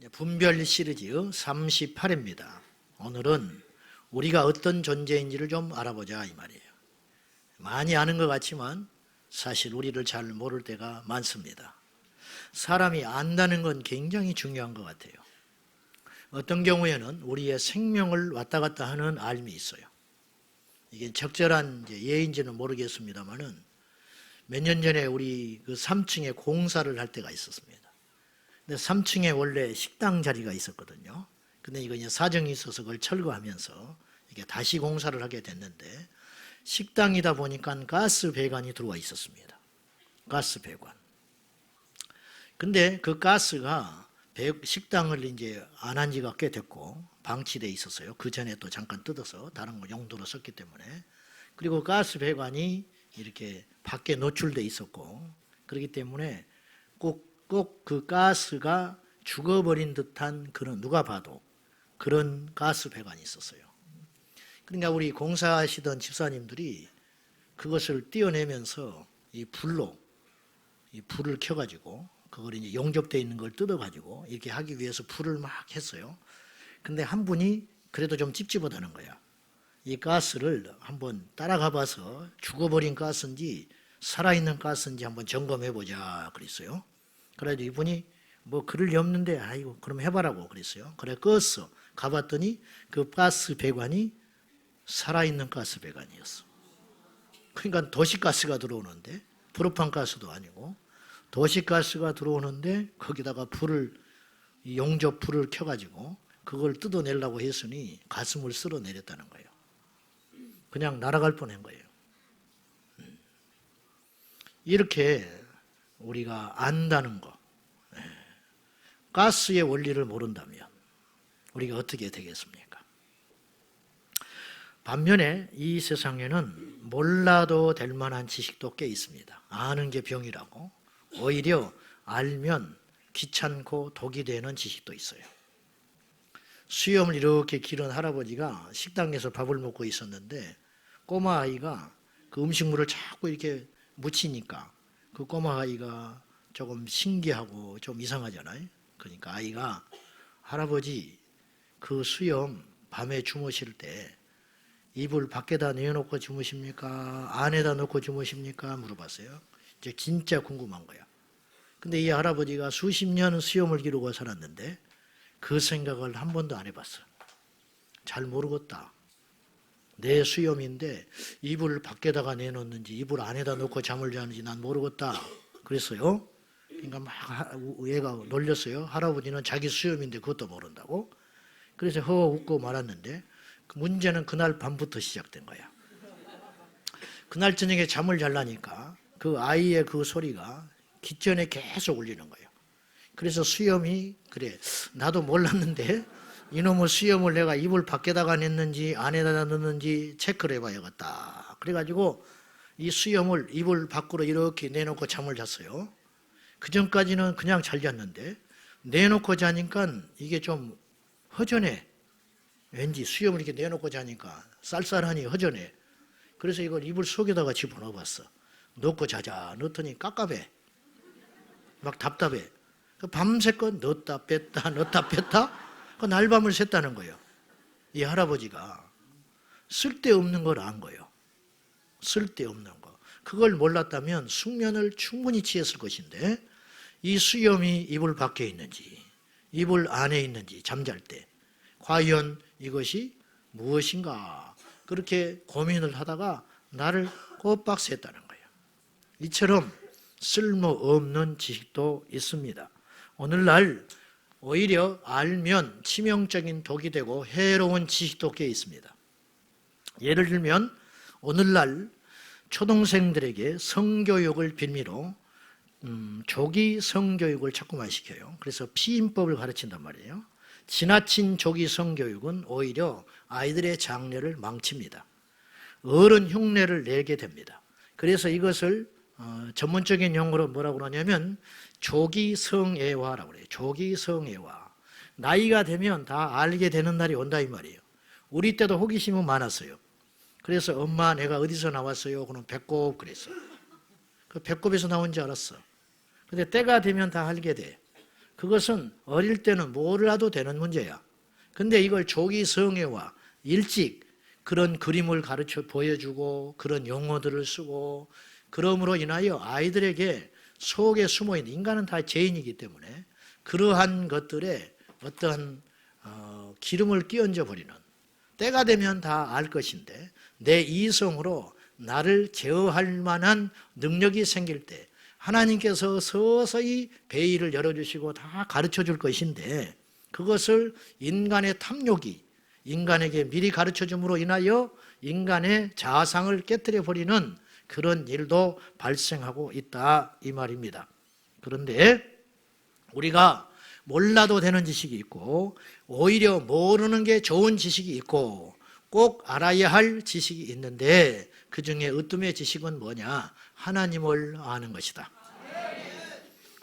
분별 시리즈 38회입니다. 오늘은 우리가 어떤 존재인지를 좀 알아보자 이 말이에요. 많이 아는 것 같지만 사실 우리를 잘 모를 때가 많습니다. 사람이 안다는 건 굉장히 중요한 것 같아요. 어떤 경우에는 우리의 생명을 왔다 갔다 하는 알미 있어요. 이게 적절한 예인지는 모르겠습니다만은 몇 년 전에 우리 그 3층에 공사를 할 때가 있었습니다. 근데 3층에 원래 식당 자리가 있었거든요. 근데 이거 이제 사정이 있어서 그걸 철거하면서 이게 다시 공사를 하게 됐는데 식당이다 보니까 가스 배관이 들어와 있었습니다. 가스 배관. 근데 그 가스가 식당을 이제 안 한 지가 꽤 됐고 방치돼 있었어요. 그 전에 또 잠깐 뜯어서 다른 거 용도로 썼기 때문에. 그리고 가스 배관이 이렇게 밖에 노출돼 있었고 그렇기 때문에 꼭 그 가스가 죽어버린 듯한 그런 누가 봐도 그런 가스 배관이 있었어요. 그러니까 우리 공사하시던 집사님들이 그것을 떼어내면서 이 불로 이 불을 켜가지고 그걸 이제 용접되어 있는 걸 뜯어가지고 이렇게 하기 위해서 불을 막 했어요. 근데 한 분이 그래도 좀 찝찝하다는 거야. 이 가스를 한번 따라가 봐서 죽어버린 가스인지 살아있는 가스인지 한번 점검해보자 그랬어요. 그래서 이분이 뭐 그럴 리 없는데 아이고 그럼 해봐라고 그랬어요. 그래 껐어. 가봤더니 그 가스 배관이 살아있는 가스 배관이었어. 그러니까 도시가스가 들어오는데 프로판 가스도 아니고 도시가스가 들어오는데 거기다가 불을 용접 불을 켜가지고 그걸 뜯어내려고 했으니 가슴을 쓸어내렸다는 거예요. 그냥 날아갈 뻔한 거예요. 이렇게 우리가 안다는 거, 가스의 원리를 모른다면 우리가 어떻게 되겠습니까? 반면에 이 세상에는 몰라도 될 만한 지식도 꽤 있습니다. 아는 게 병이라고. 오히려 알면 귀찮고 독이 되는 지식도 있어요. 수염을 이렇게 기른 할아버지가 식당에서 밥을 먹고 있었는데 꼬마 아이가 그 음식물을 자꾸 이렇게 묻히니까 그 꼬마 아이가 조금 신기하고 좀 이상하잖아요. 그러니까 아이가 할아버지 그 수염 밤에 주무실 때 이불 밖에다 내놓고 주무십니까? 안에다 놓고 주무십니까? 물어봤어요. 이제 진짜 궁금한 거야. 근데 이 할아버지가 수십 년 수염을 기르고 살았는데 그 생각을 한 번도 안 해봤어. 잘 모르겠다. 내 수염인데 이불 밖에다가 내놓는지 이불 안에다 놓고 잠을 자는지 난 모르겠다. 그랬어요. 그러니까 막 얘가 놀렸어요. 할아버지는 자기 수염인데 그것도 모른다고. 그래서 허 웃고 말았는데 문제는 그날 밤부터 시작된 거야. 그날 저녁에 잠을 잘라니까 그 아이의 그 소리가 귓전에 계속 울리는 거예요. 그래서 수염이 그래 나도 몰랐는데 이놈의 수염을 내가 이불 밖에다가 냈는지 안에다 넣는지 체크를 해봐야겠다. 그래가지고 이 수염을 이불 밖으로 이렇게 내놓고 잠을 잤어요. 그 전까지는 그냥 잘 잤는데 내놓고 자니까 이게 좀 허전해. 왠지 수염을 이렇게 내놓고 자니까 쌀쌀하니 허전해. 그래서 이걸 이불 속에다가 집어넣어봤어. 넣고 자자. 넣더니 깝깝해. 막 답답해. 밤새껏 넣었다 뺐다 넣었다 뺐다 그 날밤을 샜다는 거예요. 이 할아버지가 쓸데없는 걸 안 거예요. 쓸데없는 거. 그걸 몰랐다면 숙면을 충분히 취했을 것인데 이 수염이 이불 밖에 있는지 이불 안에 있는지 잠잘 때 과연 이것이 무엇인가 그렇게 고민을 하다가 나를 꼬박 샜다는 거예요. 이처럼 쓸모없는 지식도 있습니다. 오늘날 오히려 알면 치명적인 독이 되고 해로운 지식도 꽤 있습니다. 예를 들면 오늘날 초등생들에게 성교육을 빌미로 조기 성교육을 자꾸만 시켜요. 그래서 피임법을 가르친단 말이에요. 지나친 조기 성교육은 오히려 아이들의 장래를 망칩니다. 어른 흉내를 내게 됩니다. 그래서 이것을 전문적인 용어로 뭐라고 그러냐면 조기 성애화라고 그래요. 조기 성애화. 나이가 되면 다 알게 되는 날이 온다 이 말이에요. 우리 때도 호기심은 많았어요. 그래서 엄마 내가 어디서 나왔어요? 그럼 배꼽 그랬어. 그 배꼽에서 나온 줄 알았어. 근데 때가 되면 다 알게 돼. 그것은 어릴 때는 몰라도 되는 문제야. 근데 이걸 조기 성애와 일찍 그런 그림을 가르쳐 보여주고 그런 용어들을 쓰고 그러므로 인하여 아이들에게 속에 숨어있는, 인간은 다 죄인이기 때문에 그러한 것들에 어떤 기름을 끼얹어 버리는, 때가 되면 다 알 것인데 내 이성으로 나를 제어할 만한 능력이 생길 때 하나님께서 서서히 베일을 열어주시고 다 가르쳐 줄 것인데, 그것을 인간의 탐욕이 인간에게 미리 가르쳐 줌으로 인하여 인간의 자아상을 깨뜨려 버리는 그런 일도 발생하고 있다, 이 말입니다. 그런데 우리가 몰라도 되는 지식이 있고 오히려 모르는 게 좋은 지식이 있고 꼭 알아야 할 지식이 있는데, 그 중에 으뜸의 지식은 뭐냐? 하나님을 아는 것이다.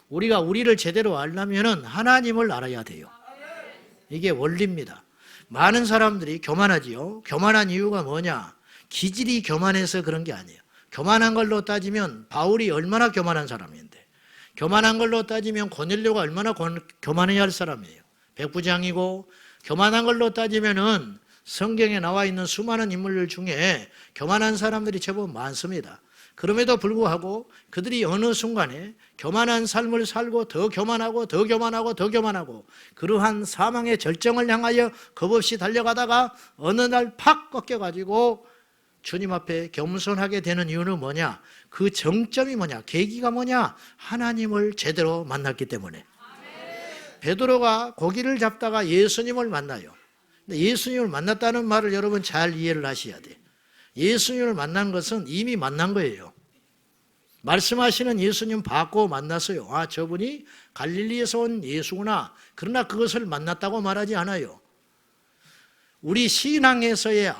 우리가 우리를 제대로 알려면 하나님을 알아야 돼요. 이게 원리입니다. 많은 사람들이 교만하지요. 교만한 이유가 뭐냐? 기질이 교만해서 그런 게 아니에요. 교만한 걸로 따지면 바울이 얼마나 교만한 사람인데, 교만한 걸로 따지면 고넬료가 얼마나 교만해야 할 사람이에요. 백부장이고, 교만한 걸로 따지면은 성경에 나와 있는 수많은 인물들 중에 교만한 사람들이 제법 많습니다. 그럼에도 불구하고 그들이 어느 순간에 교만한 삶을 살고 더 교만하고 더 교만하고 더 교만하고 그러한 사망의 절정을 향하여 겁없이 달려가다가 어느 날 팍 꺾여가지고 주님 앞에 겸손하게 되는 이유는 뭐냐? 그 정점이 뭐냐? 계기가 뭐냐? 하나님을 제대로 만났기 때문에. 베드로가 고기를 잡다가 예수님을 만나요. 근데 예수님을 만났다는 말을 여러분 잘 이해를 하셔야 돼요. 예수님을 만난 것은 이미 만난 거예요. 말씀하시는 예수님 봤고 만났어요. 아, 저분이 갈릴리에서 온 예수구나. 그러나 그것을 만났다고 말하지 않아요. 우리 신앙에서의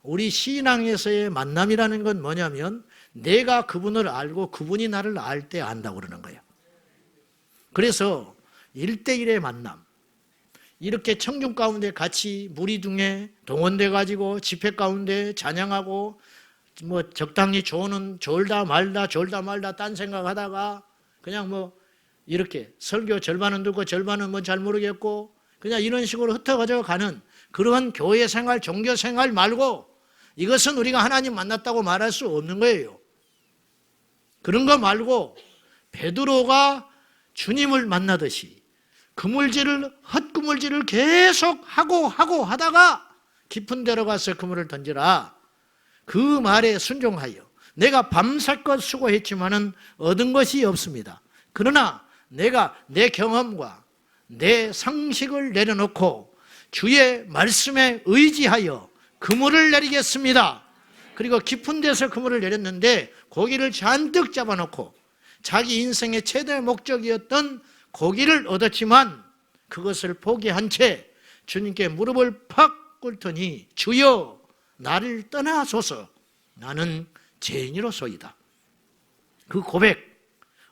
우리 신앙에서의 만남이라는 건 뭐냐면 내가 그분을 알고 그분이 나를 알 때 안다고 그러는 거예요. 그래서 1대1의 만남, 이렇게 청중 가운데 같이 무리중에 동원돼 가지고 집회 가운데 찬양하고 뭐 적당히 졸다 말다 딴 생각하다가 그냥 뭐 이렇게 설교 절반은 듣고 절반은 뭐 잘 모르겠고 그냥 이런 식으로 흩어가져 가는 그러한 교회 생활, 종교 생활 말고 이것은 우리가 하나님 만났다고 말할 수 없는 거예요. 그런 거 말고 베드로가 주님을 만나듯이 헛그물질을 계속 하고 하다가 깊은 데로 가서 그물을 던지라. 그 말에 순종하여 내가 밤새껏 수고했지만은 얻은 것이 없습니다. 그러나 내가 내 경험과 내 상식을 내려놓고 주의 말씀에 의지하여 그물을 내리겠습니다. 그리고 깊은 데서 그물을 내렸는데 고기를 잔뜩 잡아놓고 자기 인생의 최대 목적이었던 고기를 얻었지만 그것을 포기한 채 주님께 무릎을 팍 꿇더니 주여 나를 떠나소서, 나는 죄인이로소이다. 그 고백,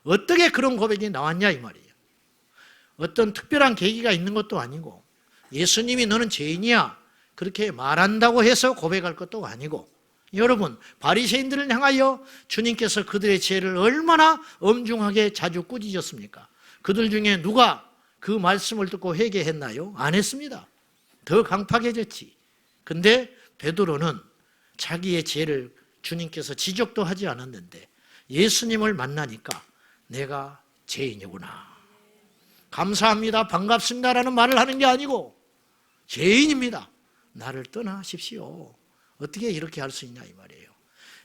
어떻게 그런 고백이 나왔냐 이 말이에요. 어떤 특별한 계기가 있는 것도 아니고 예수님이 너는 죄인이야 그렇게 말한다고 해서 고백할 것도 아니고, 여러분 바리새인들을 향하여 주님께서 그들의 죄를 얼마나 엄중하게 자주 꾸짖었습니까? 그들 중에 누가 그 말씀을 듣고 회개했나요? 안 했습니다. 더 강팍해졌지. 근데 베드로는 자기의 죄를 주님께서 지적도 하지 않았는데 예수님을 만나니까 내가 죄인이구나, 감사합니다, 반갑습니다라는 말을 하는 게 아니고 죄인입니다, 나를 떠나십시오. 어떻게 이렇게 할 수 있냐 이 말이에요.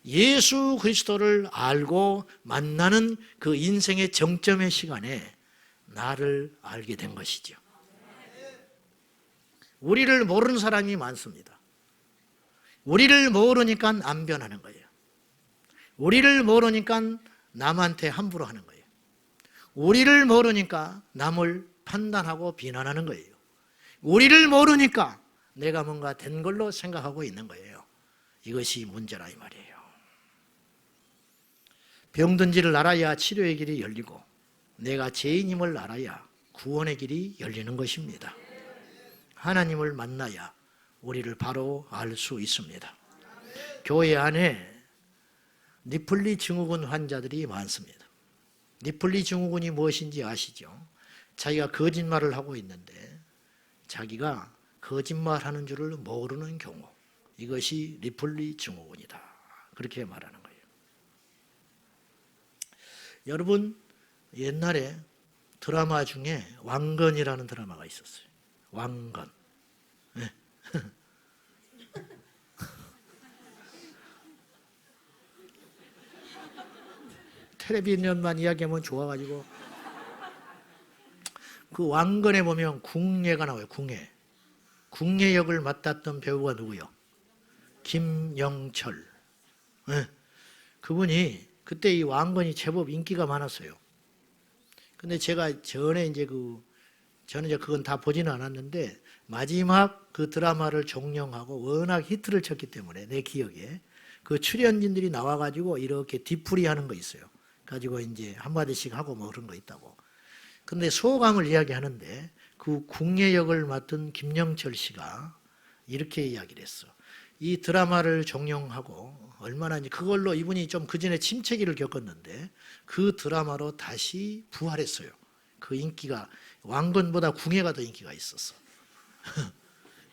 예수 그리스도를 알고 만나는 그 인생의 정점의 시간에 나를 알게 된 것이죠. 우리를 모르는 사람이 많습니다. 우리를 모르니까 안 변하는 거예요. 우리를 모르니까 남한테 함부로 하는 거예요. 우리를 모르니까 남을 판단하고 비난하는 거예요. 우리를 모르니까 내가 뭔가 된 걸로 생각하고 있는 거예요. 이것이 문제라 이 말이에요. 병든지를 알아야 치료의 길이 열리고 내가 죄인임을 알아야 구원의 길이 열리는 것입니다. 하나님을 만나야 우리를 바로 알 수 있습니다. 교회 안에 니플리 증후군 환자들이 많습니다. 니플리 증후군이 무엇인지 아시죠? 자기가 거짓말을 하고 있는데 자기가 거짓말하는 줄을 모르는 경우, 이것이 리플리 증후군이다. 그렇게 말하는 거예요. 여러분, 옛날에 드라마 중에 왕건이라는 드라마가 있었어요. 왕건. 네. 텔레비전만 이야기하면 좋아가지고 그 왕건에 보면 궁예가 나와요. 궁예 역을 맡았던 배우가 누구요? 김영철. 네. 그분이 그때 이 왕건이 제법 인기가 많았어요. 근데 제가 저는 이제 그건 다 보지는 않았는데 마지막 그 드라마를 종영하고 워낙 히트를 쳤기 때문에 내 기억에 그 출연진들이 나와가지고 이렇게 뒤풀이 하는 거 있어요. 가지고 이제 한마디씩 하고 뭐 그런 거 있다고. 근데 소감을 이야기하는데 그 궁예 역을 맡은 김영철 씨가 이렇게 이야기를 했어. 이 드라마를 종영하고 얼마나 이제 그걸로 이분이 좀 그전에 침체기를 겪었는데 그 드라마로 다시 부활했어요. 그 인기가 왕건보다 궁예가 더 인기가 있었어.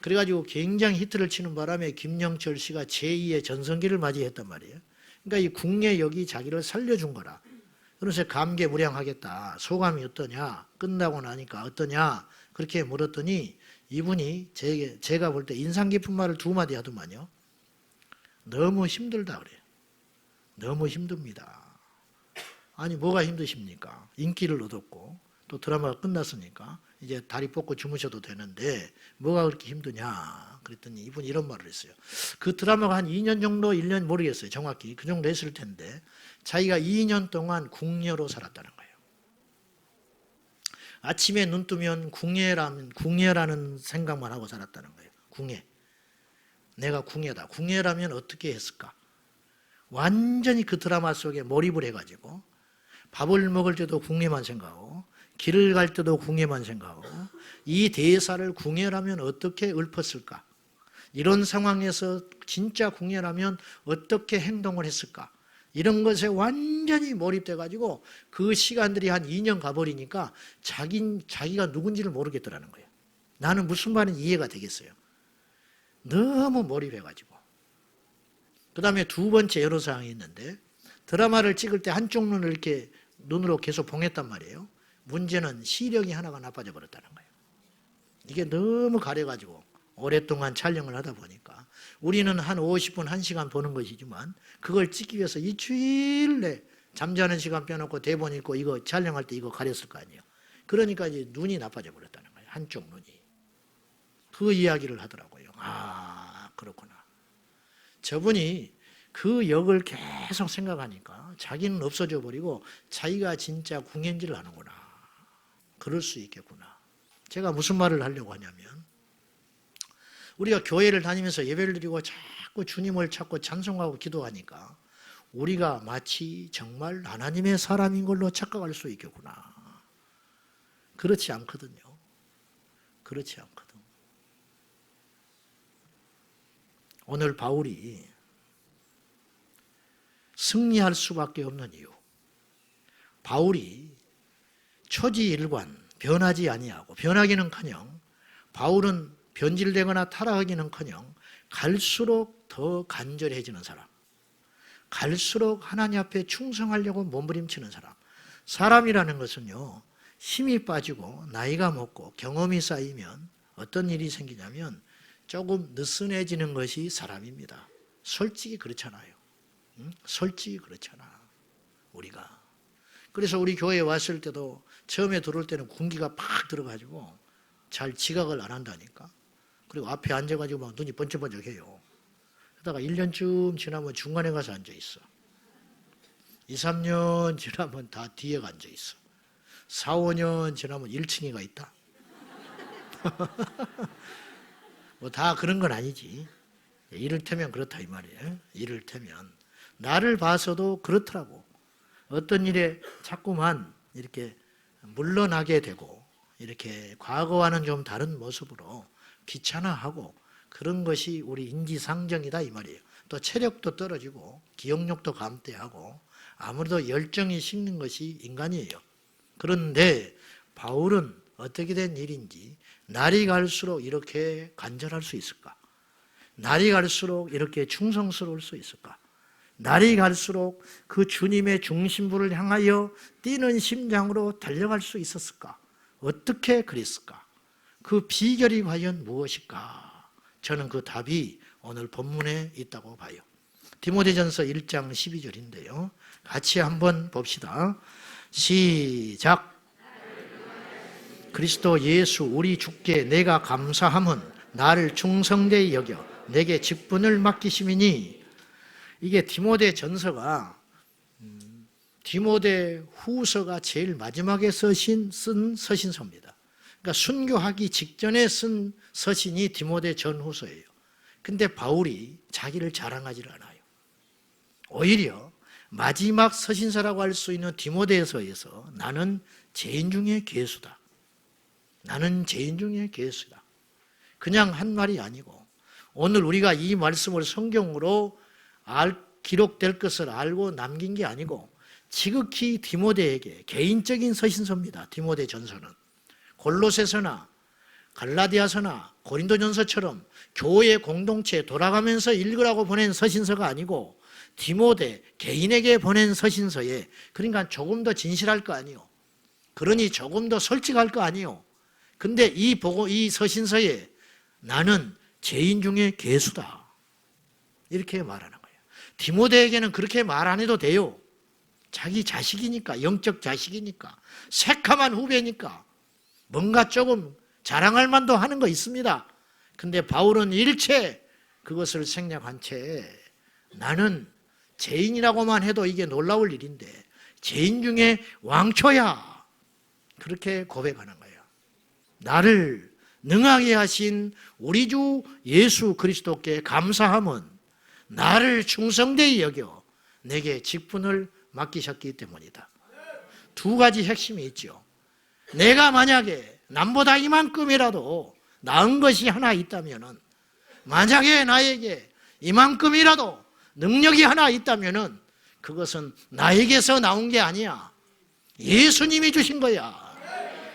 그래가지고 굉장히 히트를 치는 바람에 김영철 씨가 제2의 전성기를 맞이했단 말이에요. 그러니까 이 궁예 역이 자기를 살려준 거라. 그래서 감개무량하겠다. 소감이 어떠냐? 끝나고 나니까 어떠냐? 그렇게 물었더니 이분이 제가 볼 때 인상 깊은 말을 두 마디 하더만요. 너무 힘들다 그래요. 너무 힘듭니다. 아니 뭐가 힘드십니까? 인기를 얻었고 또 드라마가 끝났으니까 이제 다리 뻗고 주무셔도 되는데 뭐가 그렇게 힘드냐? 그랬더니 이분이 이런 말을 했어요. 그 드라마가 한 2년 정도 1년 모르겠어요. 정확히 그 정도 했을 텐데 자기가 2년 동안 궁예로 살았다는 거예요. 아침에 눈 뜨면 궁예라는 생각만 하고 살았다는 거예요. 궁예. 내가 궁예다. 궁예라면 어떻게 했을까? 완전히 그 드라마 속에 몰입을 해가지고 밥을 먹을 때도 궁예만 생각하고 길을 갈 때도 궁예만 생각하고 이 대사를 궁예라면 어떻게 읊었을까? 이런 상황에서 진짜 궁예라면 어떻게 행동을 했을까? 이런 것에 완전히 몰입돼가지고 그 시간들이 한 2년 가버리니까 자기가 누군지를 모르겠더라는 거예요. 나는 무슨 말인지 이해가 되겠어요. 너무 몰입해가지고. 그 다음에 두 번째 여러 사항이 있는데 드라마를 찍을 때 한쪽 눈을 이렇게 눈으로 계속 봉했단 말이에요. 문제는 시력이 하나가 나빠져 버렸다는 거예요. 이게 너무 가려가지고 오랫동안 촬영을 하다 보니까 우리는 한 50분, 1시간 보는 것이지만 그걸 찍기 위해서 일주일 내 잠자는 시간 빼놓고 대본 읽고 이거 촬영할 때 이거 가렸을 거 아니에요. 그러니까 이제 눈이 나빠져 버렸다는 거예요. 한쪽 눈이. 그 이야기를 하더라고요. 아, 그렇구나. 저분이 그 역을 계속 생각하니까 자기는 없어져 버리고 자기가 진짜 궁예인지를 아는구나. 그럴 수 있겠구나. 제가 무슨 말을 하려고 하냐면 우리가 교회를 다니면서 예배를 드리고 자꾸 주님을 찾고 찬송하고 기도하니까 우리가 마치 정말 하나님의 사람인 걸로 착각할 수 있겠구나. 그렇지 않거든요. 그렇지 않거든. 오늘 바울이 승리할 수밖에 없는 이유. 바울이 초지일관 변하지 아니하고 변하기는커녕 바울은 변질되거나 타락하기는커녕 갈수록 더 간절해지는 사람. 갈수록 하나님 앞에 충성하려고 몸부림치는 사람. 사람이라는 것은요. 힘이 빠지고 나이가 먹고 경험이 쌓이면 어떤 일이 생기냐면 조금 느슨해지는 것이 사람입니다. 솔직히 그렇잖아요. 응? 솔직히 그렇잖아. 우리가. 그래서 우리 교회에 왔을 때도 처음에 들어올 때는 군기가 팍 들어가지고 잘 지각을 안 한다니까. 그리고 앞에 앉아가지고 막 눈이 번쩍번쩍해요. 그러다가 1년쯤 지나면 중간에 가서 앉아있어. 2, 3년 지나면 다 뒤에 앉아있어. 4, 5년 지나면 1층에 가 있다. 뭐 다 그런 건 아니지. 이를테면 그렇다 이 말이에요. 이를테면 나를 봐서도 그렇더라고. 어떤 일에 자꾸만 이렇게 물러나게 되고 이렇게 과거와는 좀 다른 모습으로 귀찮아하고 그런 것이 우리 인지상정이다 이 말이에요. 또 체력도 떨어지고 기억력도 감퇴하고 아무래도 열정이 식는 것이 인간이에요. 그런데 바울은 어떻게 된 일인지 날이 갈수록 이렇게 간절할 수 있을까? 날이 갈수록 이렇게 충성스러울 수 있을까? 날이 갈수록 그 주님의 중심부를 향하여 뛰는 심장으로 달려갈 수 있었을까? 어떻게 그랬을까? 그 비결이 과연 무엇일까? 저는 그 답이 오늘 본문에 있다고 봐요. 디모데전서 1장 12절인데요. 같이 한번 봅시다. 시작. 그리스도 예수 우리 주께 내가 감사함은 나를 충성되이 여겨 내게 직분을 맡기심이니. 이게 디모데 전서가 디모데 후서가 제일 마지막에 쓴 서신서입니다. 그러니까 순교하기 직전에 쓴 서신이 디모데 전후서예요. 근데 바울이 자기를 자랑하지를 않아요. 오히려 마지막 서신서라고 할 수 있는 디모데서에서 나는 죄인 중에 괴수다. 나는 죄인 중에 괴수다. 그냥 한 말이 아니고 오늘 우리가 이 말씀을 성경으로 기록될 것을 알고 남긴 게 아니고 지극히 디모데에게 개인적인 서신서입니다. 디모데 전서는 골로새서나 갈라디아서나 고린도전서처럼 교회 공동체에 돌아가면서 읽으라고 보낸 서신서가 아니고 디모데 개인에게 보낸 서신서에, 그러니까 조금 더 진실할 거 아니요. 그러니 조금 더 솔직할 거 아니요. 근데 이 서신서에 나는 죄인 중에 괴수다. 이렇게 말하는 거예요. 디모데에게는 그렇게 말 안 해도 돼요. 자기 자식이니까, 영적 자식이니까, 새카만 후배니까 뭔가 조금 자랑할 만도 하는 거 있습니다. 근데 바울은 일체 그것을 생략한 채 나는 죄인이라고만 해도 이게 놀라울 일인데 죄인 중에 왕초야. 그렇게 고백하는 거예요. 나를 능하게 하신 우리 주 예수 그리스도께 감사함은 나를 충성되이 여겨 내게 직분을 맡기셨기 때문이다. 두 가지 핵심이 있죠. 내가 만약에 남보다 이만큼이라도 나은 것이 하나 있다면은, 만약에 나에게 이만큼이라도 능력이 하나 있다면은 그것은 나에게서 나온 게 아니야. 예수님이 주신 거야.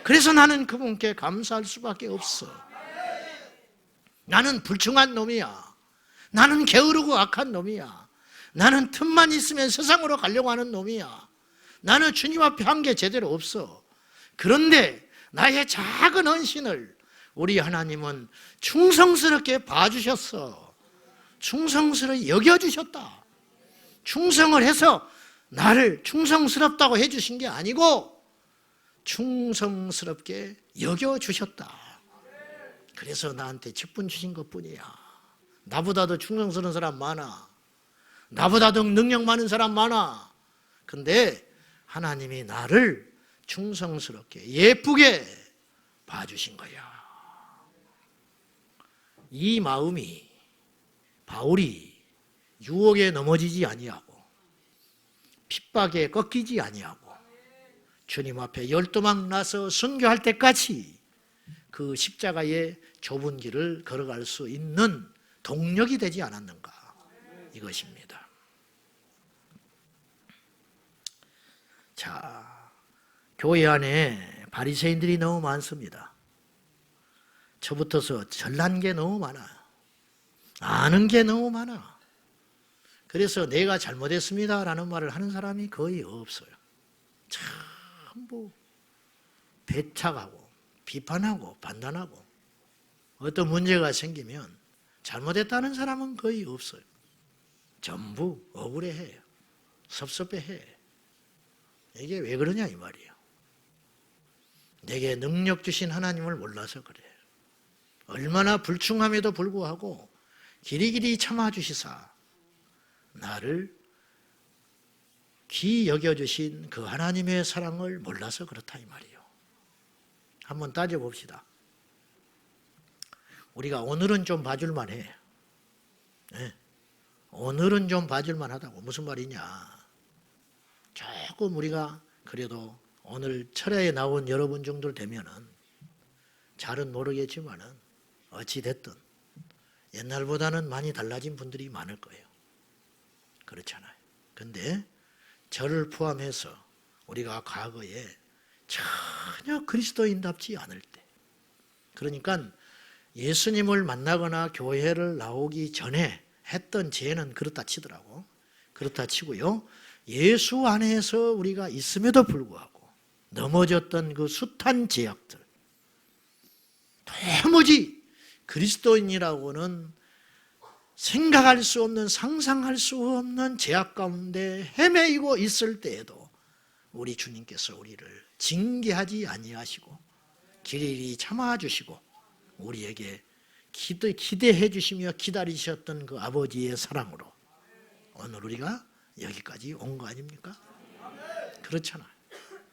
그래서 나는 그분께 감사할 수밖에 없어. 나는 불충한 놈이야. 나는 게으르고 악한 놈이야. 나는 틈만 있으면 세상으로 가려고 하는 놈이야. 나는 주님 앞에 한 게 제대로 없어. 그런데 나의 작은 헌신을 우리 하나님은 충성스럽게 봐주셨어. 충성스럽게 여겨주셨다. 충성을 해서 나를 충성스럽다고 해주신 게 아니고 충성스럽게 여겨주셨다. 그래서 나한테 직분 주신 것뿐이야. 나보다도 충성스러운 사람 많아. 나보다도 능력 많은 사람 많아. 근데 하나님이 나를 충성스럽게 예쁘게 봐주신 거야. 이 마음이 바울이 유혹에 넘어지지 아니하고 핍박에 꺾이지 아니하고 주님 앞에 열도망 나서 순교할 때까지 그 십자가의 좁은 길을 걸어갈 수 있는 동력이 되지 않았는가, 이것입니다. 자, 교회 안에 바리새인들이 너무 많습니다. 저부터서 잘난 게 너무 많아. 아는 게 너무 많아. 그래서 내가 잘못했습니다라는 말을 하는 사람이 거의 없어요. 전부 배척하고 비판하고 판단하고 어떤 문제가 생기면 잘못했다는 사람은 거의 없어요. 전부 억울해해요. 섭섭해해. 이게 왜 그러냐 이 말이에요. 내게 능력 주신 하나님을 몰라서 그래. 얼마나 불충함에도 불구하고 길이길이 참아주시사 나를 귀히 여겨주신 그 하나님의 사랑을 몰라서 그렇다 이 말이에요. 한번 따져봅시다. 우리가 오늘은 좀 봐줄만 해. 네. 오늘은 좀 봐줄만 하다고. 무슨 말이냐. 조금 우리가 그래도 오늘 철야에 나온 여러분 정도 되면은 잘은 모르겠지만은 어찌됐든 옛날보다는 많이 달라진 분들이 많을 거예요. 그렇잖아요. 근데 저를 포함해서 우리가 과거에 전혀 그리스도인답지 않을 때. 그러니까 예수님을 만나거나 교회를 나오기 전에 했던 죄는 그렇다 치더라고. 그렇다 치고요. 예수 안에서 우리가 있음에도 불구하고 넘어졌던 그 숱한 죄악들, 도무지 그리스도인이라고는 생각할 수 없는, 상상할 수 없는 죄악 가운데 헤매이고 있을 때에도 우리 주님께서 우리를 징계하지 아니하시고 길이 참아주시고 우리에게 기대해 주시며 기다리셨던 그 아버지의 사랑으로 오늘 우리가 여기까지 온 거 아닙니까? 그렇잖아요.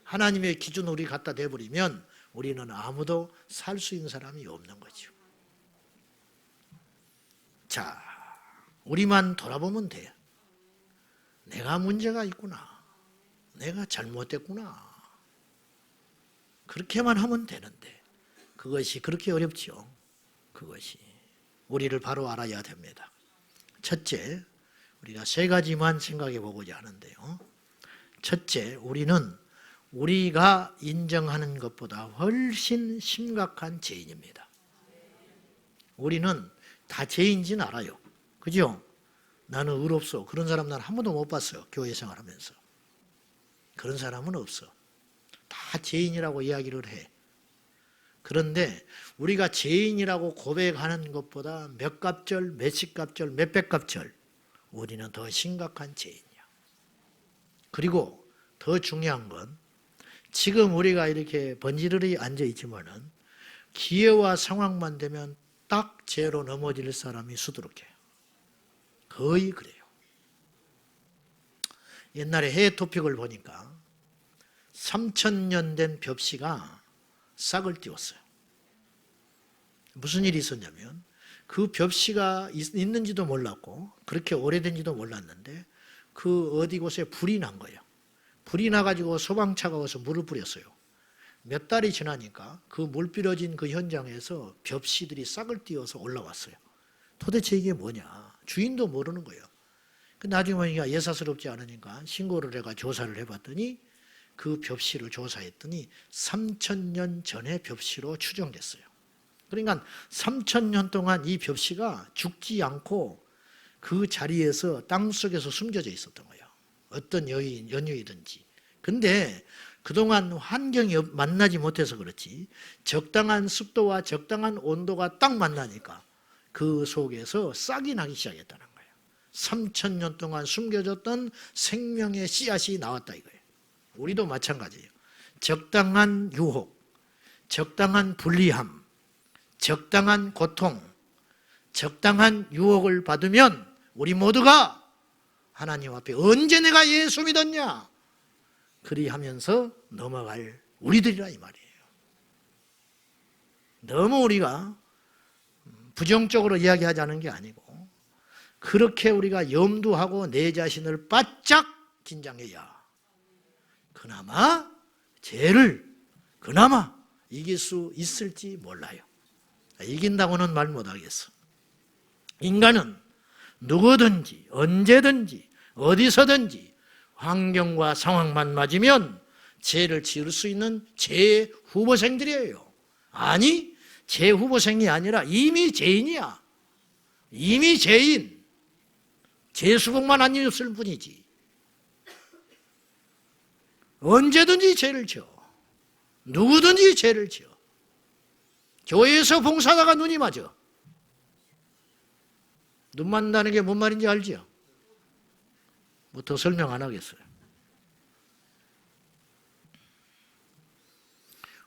하나님의 기준으로 우리 갖다 대버리면 우리는 아무도 살 수 있는 사람이 없는 거죠. 자, 우리만 돌아보면 돼요. 내가 문제가 있구나. 내가 잘못됐구나. 그렇게만 하면 되는데 그것이 그렇게 어렵죠. 그것이 우리를 바로 알아야 됩니다. 첫째, 우리가 세 가지만 생각해 보고자 하는데요. 첫째, 우리는 우리가 인정하는 것보다 훨씬 심각한 죄인입니다. 우리는 다 죄인지는 알아요. 그죠? 나는 의롭소. 그런 사람 난 한 번도 못 봤어요. 교회 생활하면서. 그런 사람은 없어. 다 죄인이라고 이야기를 해. 그런데 우리가 죄인이라고 고백하는 것보다 몇 갑절, 몇십 갑절, 몇백 갑절 우리는 더 심각한 죄인이야. 그리고 더 중요한 건 지금 우리가 이렇게 번지르르 앉아있지만은 기회와 상황만 되면 딱 죄로 넘어질 사람이 수두룩해요. 거의 그래요. 옛날에 해외 토픽을 보니까 3,000년 된 벽시가 싹을 틔웠어요. 무슨 일이 있었냐면 그 벽시가 있는지도 몰랐고 그렇게 오래된지도 몰랐는데 그 어디 곳에 불이 난 거예요. 불이 나가지고 소방차가 와서 물을 뿌렸어요. 몇 달이 지나니까 그 물 뿌려진 그 현장에서 벽시들이 싹을 틔워서 올라왔어요. 도대체 이게 뭐냐? 주인도 모르는 거예요. 나중에 보니까 예사스럽지 않으니까 신고를 해가 조사를 해봤더니 그 벽시를 조사했더니 3,000년 전의 벽시로 추정됐어요. 그러니까 3,000년 동안 이 벽시가 죽지 않고 그 자리에서 땅속에서 숨겨져 있었던 거예요. 어떤 연유이든지. 근데 그동안 환경이 만나지 못해서 그렇지 적당한 습도와 적당한 온도가 딱 만나니까 그 속에서 싹이 나기 시작했다는 거예요. 3,000년 동안 숨겨졌던 생명의 씨앗이 나왔다 이거예요. 우리도 마찬가지예요. 적당한 유혹, 적당한 불리함, 적당한 고통, 적당한 유혹을 받으면 우리 모두가 하나님 앞에 언제 내가 예수 믿었냐? 그리하면서 넘어갈 우리들이라 이 말이에요. 너무 우리가 부정적으로 이야기하자는 게 아니고 그렇게 우리가 염두하고 내 자신을 바짝 긴장해야 그나마 죄를 그나마 이길 수 있을지 몰라요. 이긴다고는 말 못하겠어. 인간은 누구든지 언제든지 어디서든지 환경과 상황만 맞으면 죄를 지을 수 있는 죄 후보생들이에요. 아니, 죄 후보생이 아니라 이미 죄인이야. 이미 죄인. 죄 수복만 안 입었을 뿐이지. 언제든지 죄를 지어. 누구든지 죄를 지어. 교회에서 봉사하다가 눈이 맞아. 눈 맞는다는 게 뭔 말인지 알지요? 뭐 더 설명 안 하겠어요.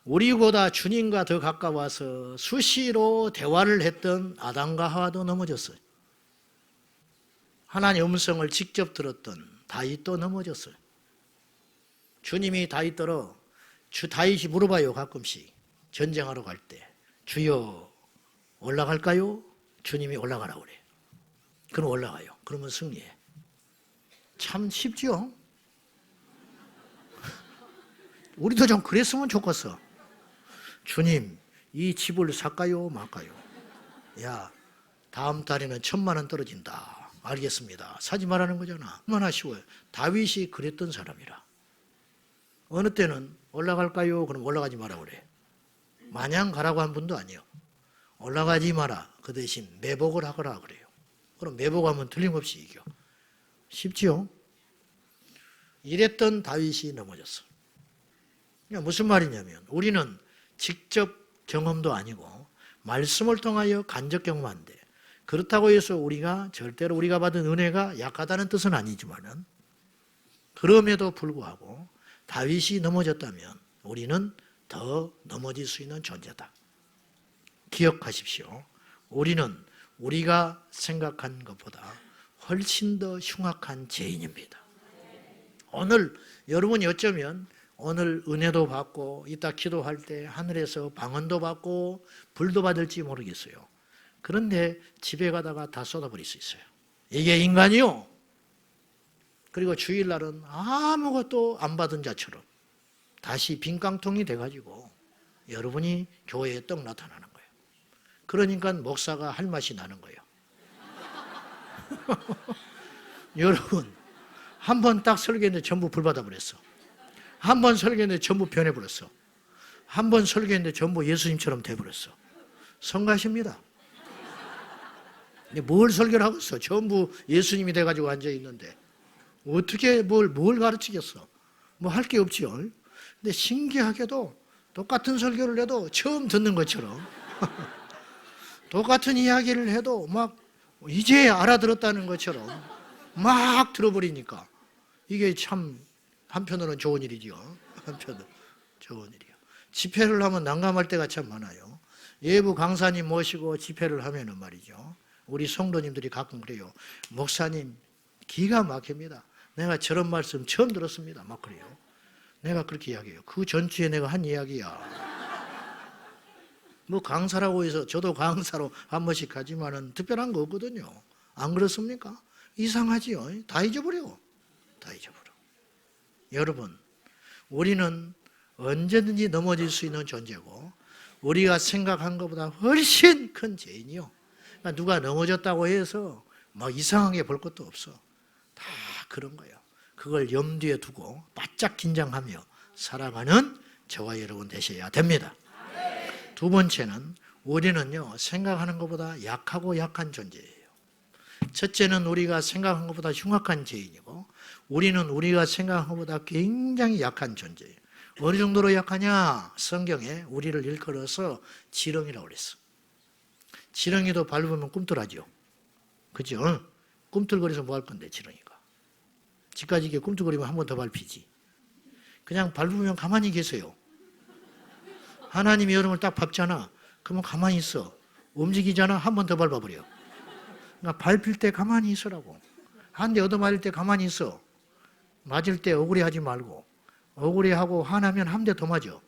우리보다 주님과 더 가까워서 수시로 대화를 했던 아담과 하와도 넘어졌어요. 하나님의 음성을 직접 들었던 다윗도 넘어졌어요. 주님이 다윗더러 다윗이 물어봐요. 가끔씩 전쟁하러 갈 때 주여 올라갈까요? 주님이 올라가라 그래. 그럼 올라가요. 그러면 승리해. 참 쉽죠? 우리도 좀 그랬으면 좋겠어. 주님, 이 집을 살까요? 말까요? 야, 다음 달에는 1,000만 원 떨어진다. 알겠습니다. 사지 말라는 거잖아. 얼마나 쉬워요. 다윗이 그랬던 사람이라. 어느 때는 올라갈까요? 그럼 올라가지 마라 그래. 마냥 가라고 한 분도 아니요. 올라가지 마라. 그 대신 매복을 하거라 그래요. 그럼 매복하면 틀림없이 이겨. 쉽지요? 이랬던 다윗이 넘어졌어. 그러니까 무슨 말이냐면 우리는 직접 경험도 아니고 말씀을 통하여 간접 경험한데 그렇다고 해서 우리가 절대로 우리가 받은 은혜가 약하다는 뜻은 아니지만은 그럼에도 불구하고 다윗이 넘어졌다면 우리는 더 넘어질 수 있는 존재다. 기억하십시오. 우리는 우리가 생각한 것보다 훨씬 더 흉악한 죄인입니다. 오늘 여러분이 어쩌면 오늘 은혜도 받고 이따 기도할 때 하늘에서 방언도 받고 불도 받을지 모르겠어요. 그런데 집에 가다가 다 쏟아버릴 수 있어요. 이게 인간이요. 그리고 주일날은 아무것도 안 받은 자처럼 다시 빈 깡통이 돼가지고 여러분이 교회에 떡 나타나는 거예요. 그러니까 목사가 할 맛이 나는 거예요. 여러분 한 번 딱 설교했는데 전부 불받아버렸어. 한 번 설교했는데 전부 변해버렸어. 한 번 설교했는데 전부 예수님처럼 돼버렸어. 성가십니다. 뭘 설교를 하고 있어. 전부 예수님이 돼가지고 앉아있는데 어떻게 뭘 가르치겠어. 뭐 할 게 없지요. 근데 신기하게도 똑같은 설교를 해도 처음 듣는 것처럼 똑같은 이야기를 해도 막 이제 알아들었다는 것처럼 막 들어버리니까 이게 참 한편으로는 좋은 일이죠. 한편으로 좋은 일이요. 집회를 하면 난감할 때가 참 많아요. 예부 강사님 모시고 집회를 하면은 말이죠. 우리 성도님들이 가끔 그래요. 목사님 기가 막힙니다. 내가 저런 말씀 처음 들었습니다. 막 그래요. 내가 그렇게 이야기해요. 그 전주에 내가 한 이야기야. 뭐 강사라고 해서 저도 강사로 한 번씩 가지만은 특별한 거 없거든요. 안 그렇습니까? 이상하지요. 다 잊어버려. 다 잊어버려. 여러분, 우리는 언제든지 넘어질 수 있는 존재고 우리가 생각한 것보다 훨씬 큰 죄인이요. 그러니까 누가 넘어졌다고 해서 막 이상하게 볼 것도 없어. 다 그런 거예요. 그걸 염두에 두고 바짝 긴장하며 살아가는 저와 여러분 되셔야 됩니다. 두 번째는 우리는요 생각하는 것보다 약하고 약한 존재예요. 첫째는 우리가 생각한 것보다 흉악한 죄인이고 우리는 우리가 생각한 것보다 굉장히 약한 존재예요. 어느 정도로 약하냐? 성경에 우리를 일컬어서 지렁이라고 그랬어. 지렁이도 밟으면 꿈틀하죠. 그죠? 꿈틀거려서 뭐 할 건데 지렁이가. 집까지 이게 꿈틀거리면 한 번 더 밟히지. 그냥 밟으면 가만히 계세요. 하나님이 여러분을 딱 밟잖아. 그러면 가만히 있어. 움직이잖아. 한 번 더 밟아버려. 그러니까 밟힐 때 가만히 있으라고. 한 대 얻어맞을 때 가만히 있어. 맞을 때 억울해하지 말고. 억울해하고 화나면 한 대 더 맞아.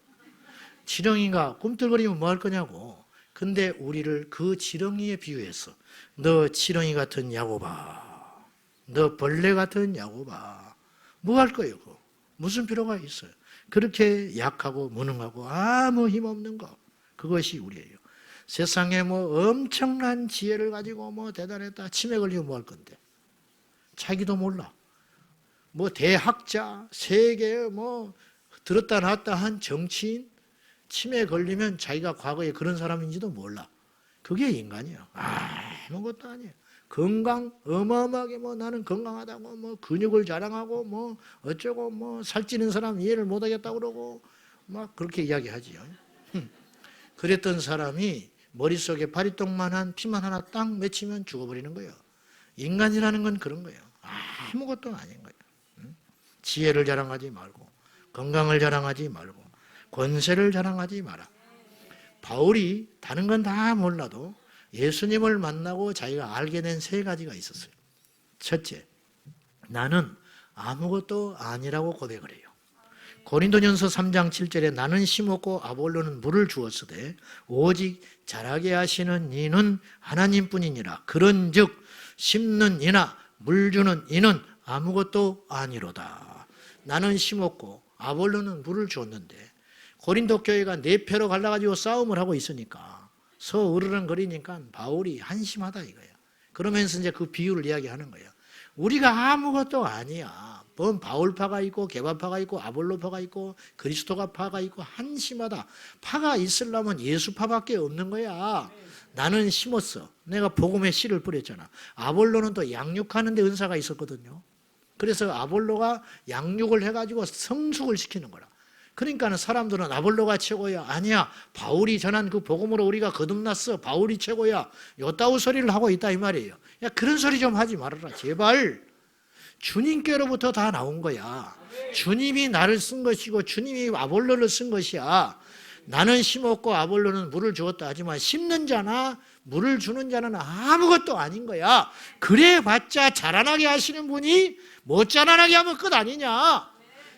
지렁이가 꿈틀거리면 뭐 할 거냐고. 근데 우리를 그 지렁이에 비유해서 너 지렁이 같은 야곱아, 너 벌레 같은 야곱아, 뭐 할 거예요? 그거? 무슨 필요가 있어요? 그렇게 약하고 무능하고 아무 힘없는 거, 그것이 우리예요. 세상에 뭐 엄청난 지혜를 가지고 뭐 대단했다 치매 걸리면 뭐 할 건데? 자기도 몰라. 뭐 대학자, 세계에 뭐 들었다 놨다 한 정치인, 치매 걸리면 자기가 과거에 그런 사람인지도 몰라. 그게 인간이야. 아무것도 아니에요. 건강 어마어마하게 뭐 나는 건강하다고 뭐 근육을 자랑하고 뭐 어쩌고 뭐 살찌는 사람 이해를 못하겠다고 그러고 막 그렇게 이야기하지요. 그랬던 사람이 머릿속에 바리똥만한 피만 하나 딱 맺히면 죽어버리는 거예요. 인간이라는 건 그런 거예요. 아무것도 아닌 거예요. 지혜를 자랑하지 말고 건강을 자랑하지 말고 권세를 자랑하지 마라. 바울이 다른 건 다 몰라도 예수님을 만나고 자기가 알게 된 세 가지가 있었어요. 첫째, 나는 아무것도 아니라고 고백을 해요. 고린도전서 3장 7절에 나는 심었고 아볼로는 물을 주었으되 오직 자라게 하시는 이는 하나님뿐이니라. 그런즉 심는 이나 물 주는 이는 아무것도 아니로다. 나는 심었고 아볼로는 물을 주었는데 고린도 교회가 네 패로 갈라가지고 싸움을 하고 있으니까 서으르렁거리니까 바울이 한심하다 이거예요. 그러면서 이제 그 비유를 이야기하는 거예요. 우리가 아무것도 아니야. 뭔 바울파가 있고 게바파가 있고 아볼로파가 있고 그리스도가파가 있고 한시마다 파가 있으려면 예수파밖에 없는 거야. 나는 심었어. 내가 복음의 씨를 뿌렸잖아. 아볼로는 또 양육하는 데 은사가 있었거든요. 그래서 아볼로가 양육을 해가지고 성숙을 시키는 거라. 그러니까 사람들은 아볼로가 최고야. 아니야. 바울이 전한 그 복음으로 우리가 거듭났어. 바울이 최고야. 요따우 소리를 하고 있다 이 말이에요. 야, 그런 소리 좀 하지 말아라. 제발. 주님께로부터 다 나온 거야. 주님이 나를 쓴 것이고 주님이 아볼로를 쓴 것이야. 나는 심었고 아볼로는 물을 주었다 하지만 심는 자나 물을 주는 자는 아무것도 아닌 거야. 그래봤자 자라나게 하시는 분이 못 자라나게 하면 끝 아니냐.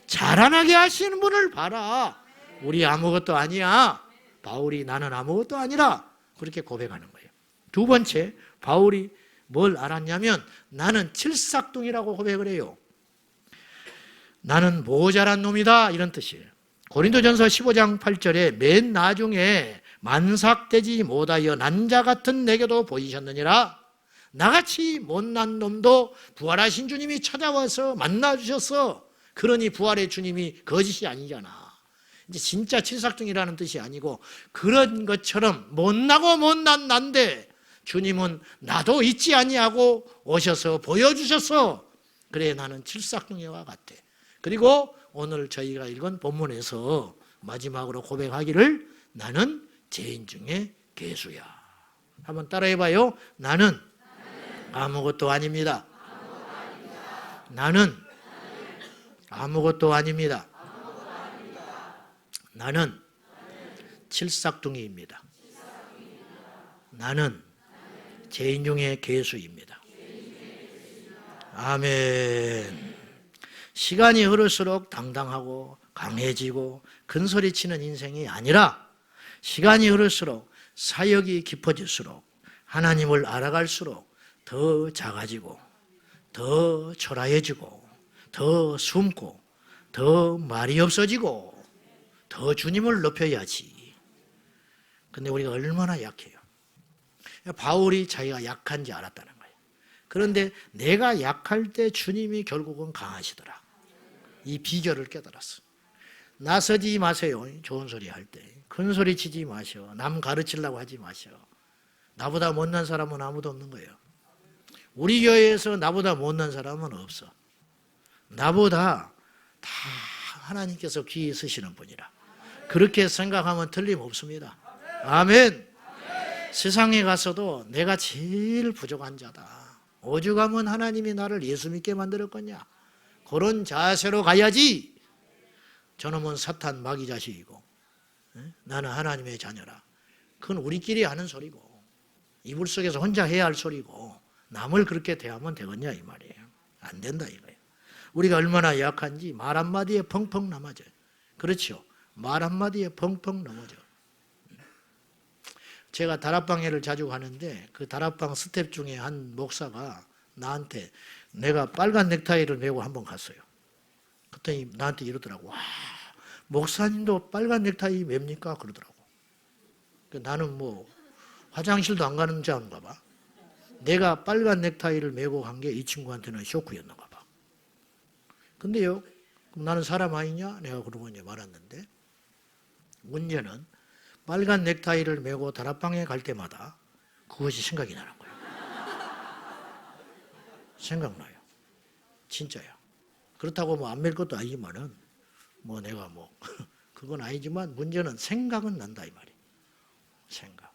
자라나게 하시는 분을 봐라. 우리 아무것도 아니야. 바울이 나는 아무것도 아니라 그렇게 고백하는 거예요. 두 번째, 바울이 뭘 알았냐면 나는 칠삭둥이라고 고백을 해요. 나는 모자란 놈이다 이런 뜻이에요. 고린도전서 15장 8절에 맨 나중에 만삭되지 못하여 난자 같은 내게도 보이셨느니라. 나같이 못난 놈도 부활하신 주님이 찾아와서 만나주셨어. 그러니 부활의 주님이 거짓이 아니잖아. 이제 진짜 칠삭둥이라는 뜻이 아니고 그런 것처럼 못나고 못난 난데 주님은 나도 있지 아니하고 오셔서 보여주셨어. 그래 나는 칠삭둥이와 같아. 그리고 오늘 저희가 읽은 본문에서 마지막으로 고백하기를 나는 죄인 중에 괴수야. 한번 따라해봐요. 나는 아무것도 아닙니다. 나는 아무것도 아닙니다. 나는 칠삭둥이입니다. 나는 죄인 중에 괴수입니다. 아멘. 시간이 흐를수록 당당하고 강해지고 큰소리치는 인생이 아니라 시간이 흐를수록 사역이 깊어질수록 하나님을 알아갈수록 더 작아지고 더 초라해지고 더 숨고 더 말이 없어지고 더 주님을 높여야지. 근데 우리가 얼마나 약해요. 바울이 자기가 약한지 알았다는 거예요. 그런데 내가 약할 때 주님이 결국은 강하시더라. 이 비결을 깨달았어. 나서지 마세요. 좋은 소리 할 때. 큰 소리 치지 마셔. 남 가르치려고 하지 마셔. 나보다 못난 사람은 아무도 없는 거예요. 우리 교회에서 나보다 못난 사람은 없어. 나보다 다 하나님께서 귀히 쓰시는 분이라. 그렇게 생각하면 틀림없습니다. 아멘. 세상에 가서도 내가 제일 부족한 자다. 오죽하면 하나님이 나를 예수 믿게 만들었겠냐. 그런 자세로 가야지. 저놈은 사탄 마귀 자식이고 나는 하나님의 자녀라. 그건 우리끼리 하는 소리고 이불 속에서 혼자 해야 할 소리고 남을 그렇게 대하면 되겠냐 이 말이에요. 안 된다 이거예요. 우리가 얼마나 약한지 말 한마디에 펑펑 넘어져요. 그렇죠. 말 한마디에 펑펑 넘어져. 제가 다락방회를 자주 가는데 그 다락방 스텝 중에 한 목사가 나한테 내가 빨간 넥타이를 메고 한번 갔어요. 그랬더니 나한테 이러더라고. 와, 목사님도 빨간 넥타이 맵니까? 그러더라고. 나는 뭐 화장실도 안 가는 자인가 봐. 내가 빨간 넥타이를 메고 간 게 이 친구한테는 쇼크였는가 봐. 근데요, 그럼 나는 사람 아니냐? 내가 그러고 이제 말았는데 문제는 빨간 넥타이를 메고 다락방에 갈 때마다 그것이 생각이 나는 거예요. 생각나요. 진짜요. 그렇다고 뭐 안 맬 것도 아니지만은 뭐 내가 뭐 그건 아니지만 문제는 생각은 난다 이 말이에요. 생각.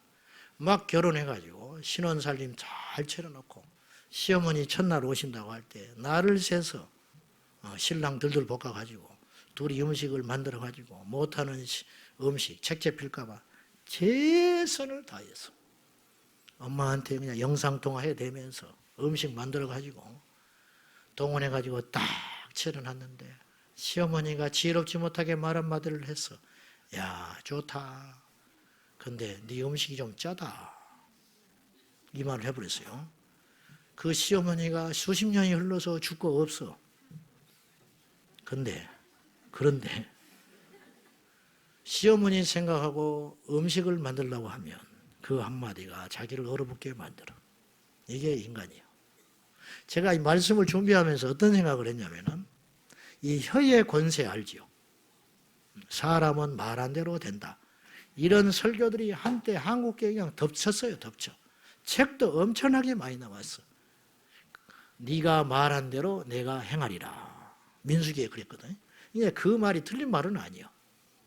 막 결혼해가지고 신혼살림 잘 차려놓고 시어머니 첫날 오신다고 할 때 나를 세서 신랑 들들 볶아가지고 둘이 음식을 만들어가지고 못하는 음식 책제 필까봐 최선을 다해서 엄마한테 그냥 영상통화해 대면서 음식 만들어가지고 동원해가지고 딱 차려놨는데 시어머니가 지혜롭지 못하게 말 한마디를 했어. 야 좋다. 근데 네 음식이 좀 짜다. 이 말을 해버렸어요. 그 시어머니가 수십 년이 흘러서 죽고 없어. 그런데 시어머니 생각하고 음식을 만들려고 하면 그 한마디가 자기를 얼어붙게 만들어. 이게 인간이에요. 제가 이 말씀을 준비하면서 어떤 생각을 했냐면은 이 혀의 권세 알지요? 사람은 말한 대로 된다. 이런 설교들이 한때 한국교회 그냥 덮쳤어요. 덮쳐. 책도 엄청나게 많이 나왔어. 네가 말한 대로 내가 행하리라. 민수기에 그랬거든. 이게 그 말이 틀린 말은 아니에요.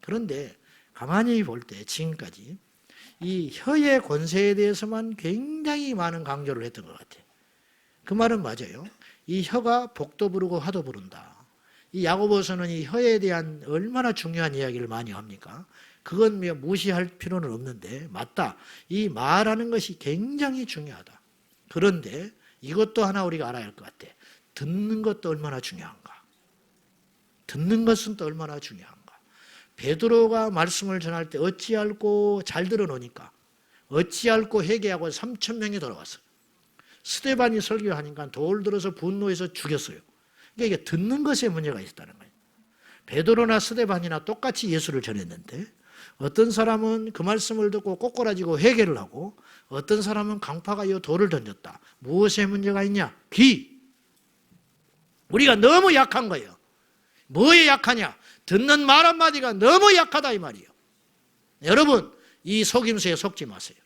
그런데 가만히 볼 때 지금까지 이 혀의 권세에 대해서만 굉장히 많은 강조를 했던 것 같아요. 그 말은 맞아요. 이 혀가 복도 부르고 화도 부른다. 이 야고보서는 이 혀에 대한 얼마나 중요한 이야기를 많이 합니까? 그건 무시할 필요는 없는데 맞다. 이 말하는 것이 굉장히 중요하다. 그런데 이것도 하나 우리가 알아야 할 것 같아. 듣는 것도 얼마나 중요한가. 듣는 것은 또 얼마나 중요한가. 베드로가 말씀을 전할 때 어찌할꼬 잘 들어놓으니까 어찌할꼬 회개하고 3,000명이 돌아왔어요. 스데반이 설교하니까 돌 들어서 분노해서 죽였어요. 그러니까 이게 듣는 것에 문제가 있다는 거예요. 베드로나 스데반이나 똑같이 예수를 전했는데 어떤 사람은 그 말씀을 듣고 꼬꾸라지고 회개를 하고 어떤 사람은 강파가요 돌을 던졌다. 무엇에 문제가 있냐? 귀. 우리가 너무 약한 거예요. 뭐에 약하냐? 듣는 말 한마디가 너무 약하다 이 말이에요. 여러분 이 속임수에 속지 마세요.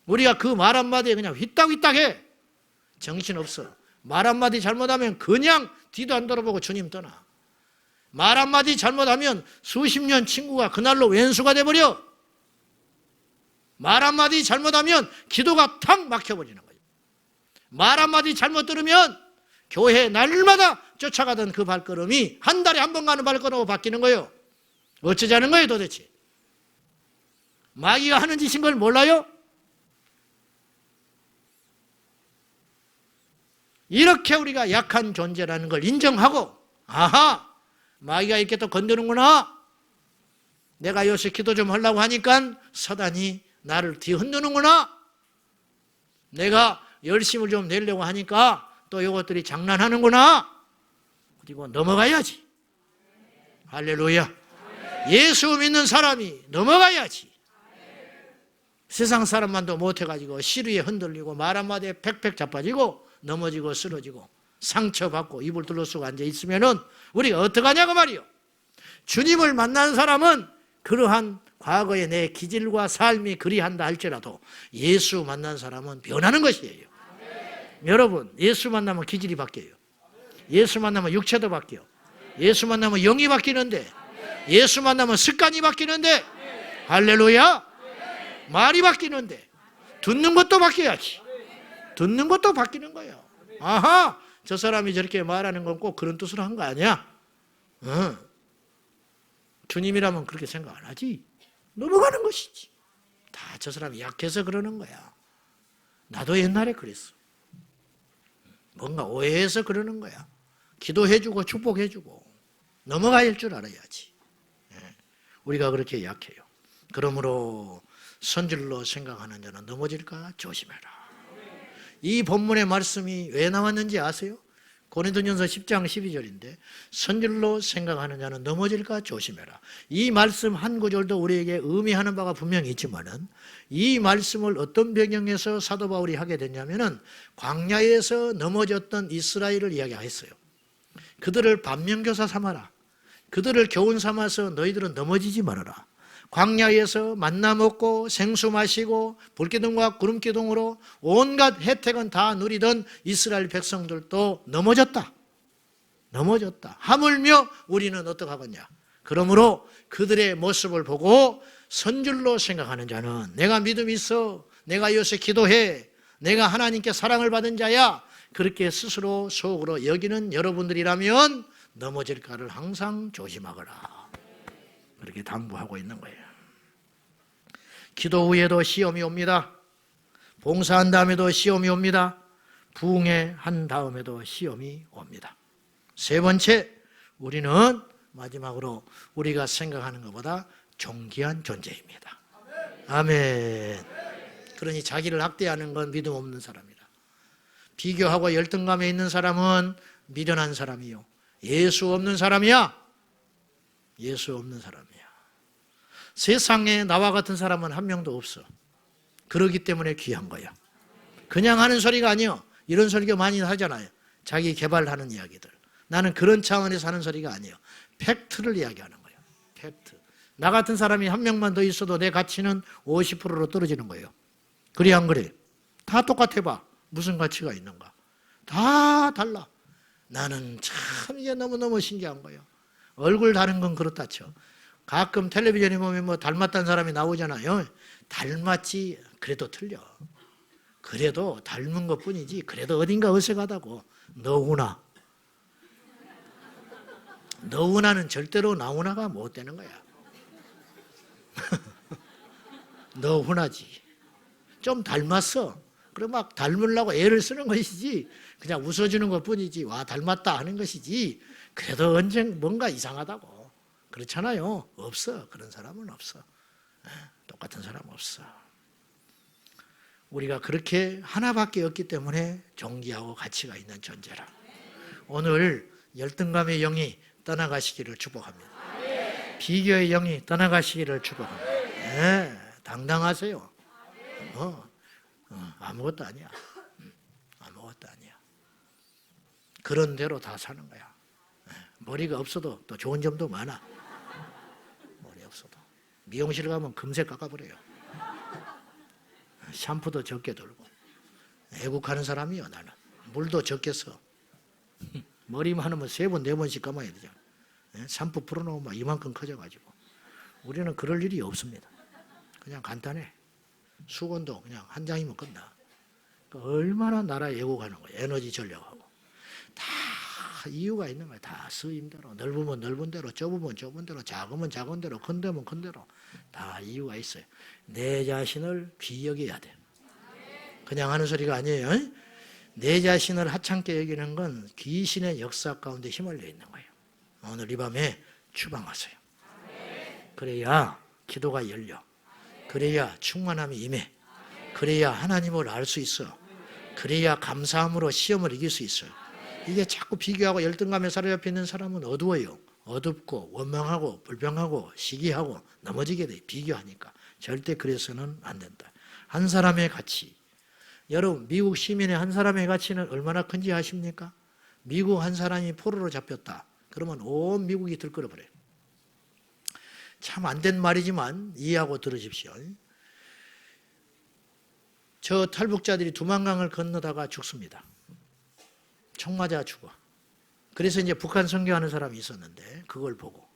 우리가 그 말 한마디에 그냥 휘딱휘딱해. 정신없어. 말 한마디 잘못하면 그냥 뒤도 안 돌아보고 주님 떠나. 말 한마디 잘못하면 수십 년 친구가 그날로 왼수가 돼버려. 말 한마디 잘못하면 기도가 탁 막혀버리는 거예요. 말 한마디 잘못 들으면 교회 날마다 쫓아가던 그 발걸음이 한 달에 한 번 가는 발걸음으로 바뀌는 거예요. 어쩌자는 거예요 도대체. 마귀가 하는 짓인 걸 몰라요? 이렇게 우리가 약한 존재라는 걸 인정하고 아하 마귀가 이렇게 또 건드는구나. 내가 요새 기도 좀 하려고 하니까 사단이 나를 뒤흔드는구나. 내가 열심을 좀 내려고 하니까 또 이것들이 장난하는구나. 그리고 넘어가야지. 할렐루야. 예수 믿는 사람이 넘어가야지. 세상 사람만도 못해가지고 시루에 흔들리고 말 한마디에 팩팩 자빠지고 넘어지고 쓰러지고 상처받고 입을 둘러쓰고 앉아있으면은 우리가 어떡하냐고 말이요. 주님을 만난 사람은 그러한 과거의 내 기질과 삶이 그리한다 할지라도 예수 만난 사람은 변하는 것이에요. 여러분 예수 만나면 기질이 바뀌어요. 예수 만나면 육체도 바뀌어요. 예수 만나면 영이 바뀌는데 예수 만나면 습관이 바뀌는데 할렐루야. 말이 바뀌는데 듣는 것도 바뀌어야지. 듣는 것도 바뀌는 거예요. 아하 저 사람이 저렇게 말하는 건 꼭 그런 뜻으로 한 거 아니야. 주님이라면 그렇게 생각 안 하지. 넘어가는 것이지. 다 저 사람이 약해서 그러는 거야. 나도 옛날에 그랬어. 뭔가 오해해서 그러는 거야. 기도해주고 축복해주고 넘어갈 줄 알아야지. 우리가 그렇게 약해요. 그러므로 선질로 생각하는 자는 넘어질까 조심해라. 이 본문의 말씀이 왜 나왔는지 아세요? 고린도전서 10장 12절인데 선질로 생각하는 자는 넘어질까 조심해라. 이 말씀 한 구절도 우리에게 의미하는 바가 분명히 있지만은 이 말씀을 어떤 배경에서 사도 바울이 하게 됐냐면은 광야에서 넘어졌던 이스라엘을 이야기했어요. 그들을 반면교사 삼아라. 그들을 교훈 삼아서 너희들은 넘어지지 말아라. 광야에서 만나 먹고 생수 마시고 불기둥과 구름기둥으로 온갖 혜택은 다 누리던 이스라엘 백성들도 넘어졌다. 하물며 우리는 어떡하겠냐. 그러므로 그들의 모습을 보고 선줄로 생각하는 자는 내가 믿음이 있어. 내가 요새 기도해. 내가 하나님께 사랑을 받은 자야. 그렇게 스스로 속으로 여기는 여러분들이라면 넘어질까를 항상 조심하거라. 그렇게 당부하고 있는 거예요. 기도 후에도 시험이 옵니다. 봉사한 다음에도 시험이 옵니다. 부흥회한 다음에도 시험이 옵니다. 세 번째, 우리는 마지막으로 우리가 생각하는 것보다 존귀한 존재입니다. 아멘. 그러니 자기를 학대하는 건 믿음 없는 사람이다. 비교하고 열등감에 있는 사람은 미련한 사람이요. 예수 없는 사람이야. 예수 없는 사람이야. 세상에 나와 같은 사람은 한 명도 없어. 그러기 때문에 귀한 거야. 그냥 하는 소리가 아니요. 이런 설교 많이 하잖아요. 자기 개발하는 이야기들. 나는 그런 차원에서 하는 소리가 아니에요. 팩트를 이야기하는 거예요. 팩트. 나 같은 사람이 한 명만 더 있어도 내 가치는 50%로 떨어지는 거예요. 그래 안 그래? 다 똑같아 봐. 무슨 가치가 있는가? 다 달라. 나는 참 이게 너무너무 신기한 거예요. 얼굴 다른 건 그렇다 쳐. 가끔 텔레비전에 보면 뭐 닮았다는 사람이 나오잖아요. 닮았지 그래도 틀려. 그래도 닮은 것뿐이지 그래도 어딘가 어색하다고. 너우나. 너우나는 절대로 나우나가 못 되는 거야. 너우나지. 좀 닮았어. 그럼 막 닮으려고 애를 쓰는 것이지 그냥 웃어주는 것뿐이지 와 닮았다 하는 것이지 그래도 언젠 뭔가 이상하다고. 그렇잖아요. 없어. 그런 사람은 없어. 똑같은 사람 없어. 우리가 그렇게 하나밖에 없기 때문에 존귀하고 가치가 있는 존재라. 오늘 열등감의 영이 떠나가시기를 축복합니다. 비교의 영이 떠나가시기를 축복합니다. 네, 당당하세요. 아무것도 아니야. 아무것도 아니야. 그런 대로 다 사는 거야. 머리가 없어도 또 좋은 점도 많아. 머리 없어도. 미용실 가면 금세 깎아버려요. 샴푸도 적게 들고. 애국하는 사람이요 나는. 물도 적게 써. 머리만 하면 3번, 4번씩 감아야 되잖아. 샴푸 풀어놓으면 이만큼 커져가지고. 우리는 그럴 일이 없습니다. 그냥 간단해. 수건도 그냥 한 장이면 끝나. 얼마나 나라 애국하는 거야. 에너지 전략하고. 다 이유가 있는 거야. 다 스임대로. 넓으면 넓은 대로, 좁으면 좁은 대로, 작으면 작은 대로, 큰 데면 큰 대로. 다 이유가 있어요. 내 자신을 귀여겨야 돼. 그냥 하는 소리가 아니에요. 내 자신을 하찮게 여기는 건 귀신의 역사 가운데 휘말려 있는 거예요. 오늘 이 밤에 추방하세요. 그래야 기도가 열려. 그래야 충만함이 임해. 그래야 하나님을 알 수 있어. 그래야 감사함으로 시험을 이길 수 있어요. 이게 자꾸 비교하고 열등감에 사로잡혀 있는 사람은 어두워요. 어둡고 원망하고 불평하고 시기하고 넘어지게 돼. 비교하니까. 절대 그래서는 안 된다. 한 사람의 가치. 여러분 미국 시민의 한 사람의 가치는 얼마나 큰지 아십니까? 미국 한 사람이 포로로 잡혔다. 그러면 온 미국이 들끓어버려요. 참 안 된 말이지만 이해하고 들으십시오. 저 탈북자들이 두만강을 건너다가 죽습니다. 총 맞아 죽어. 그래서 이제 북한 선교하는 사람이 있었는데 그걸 보고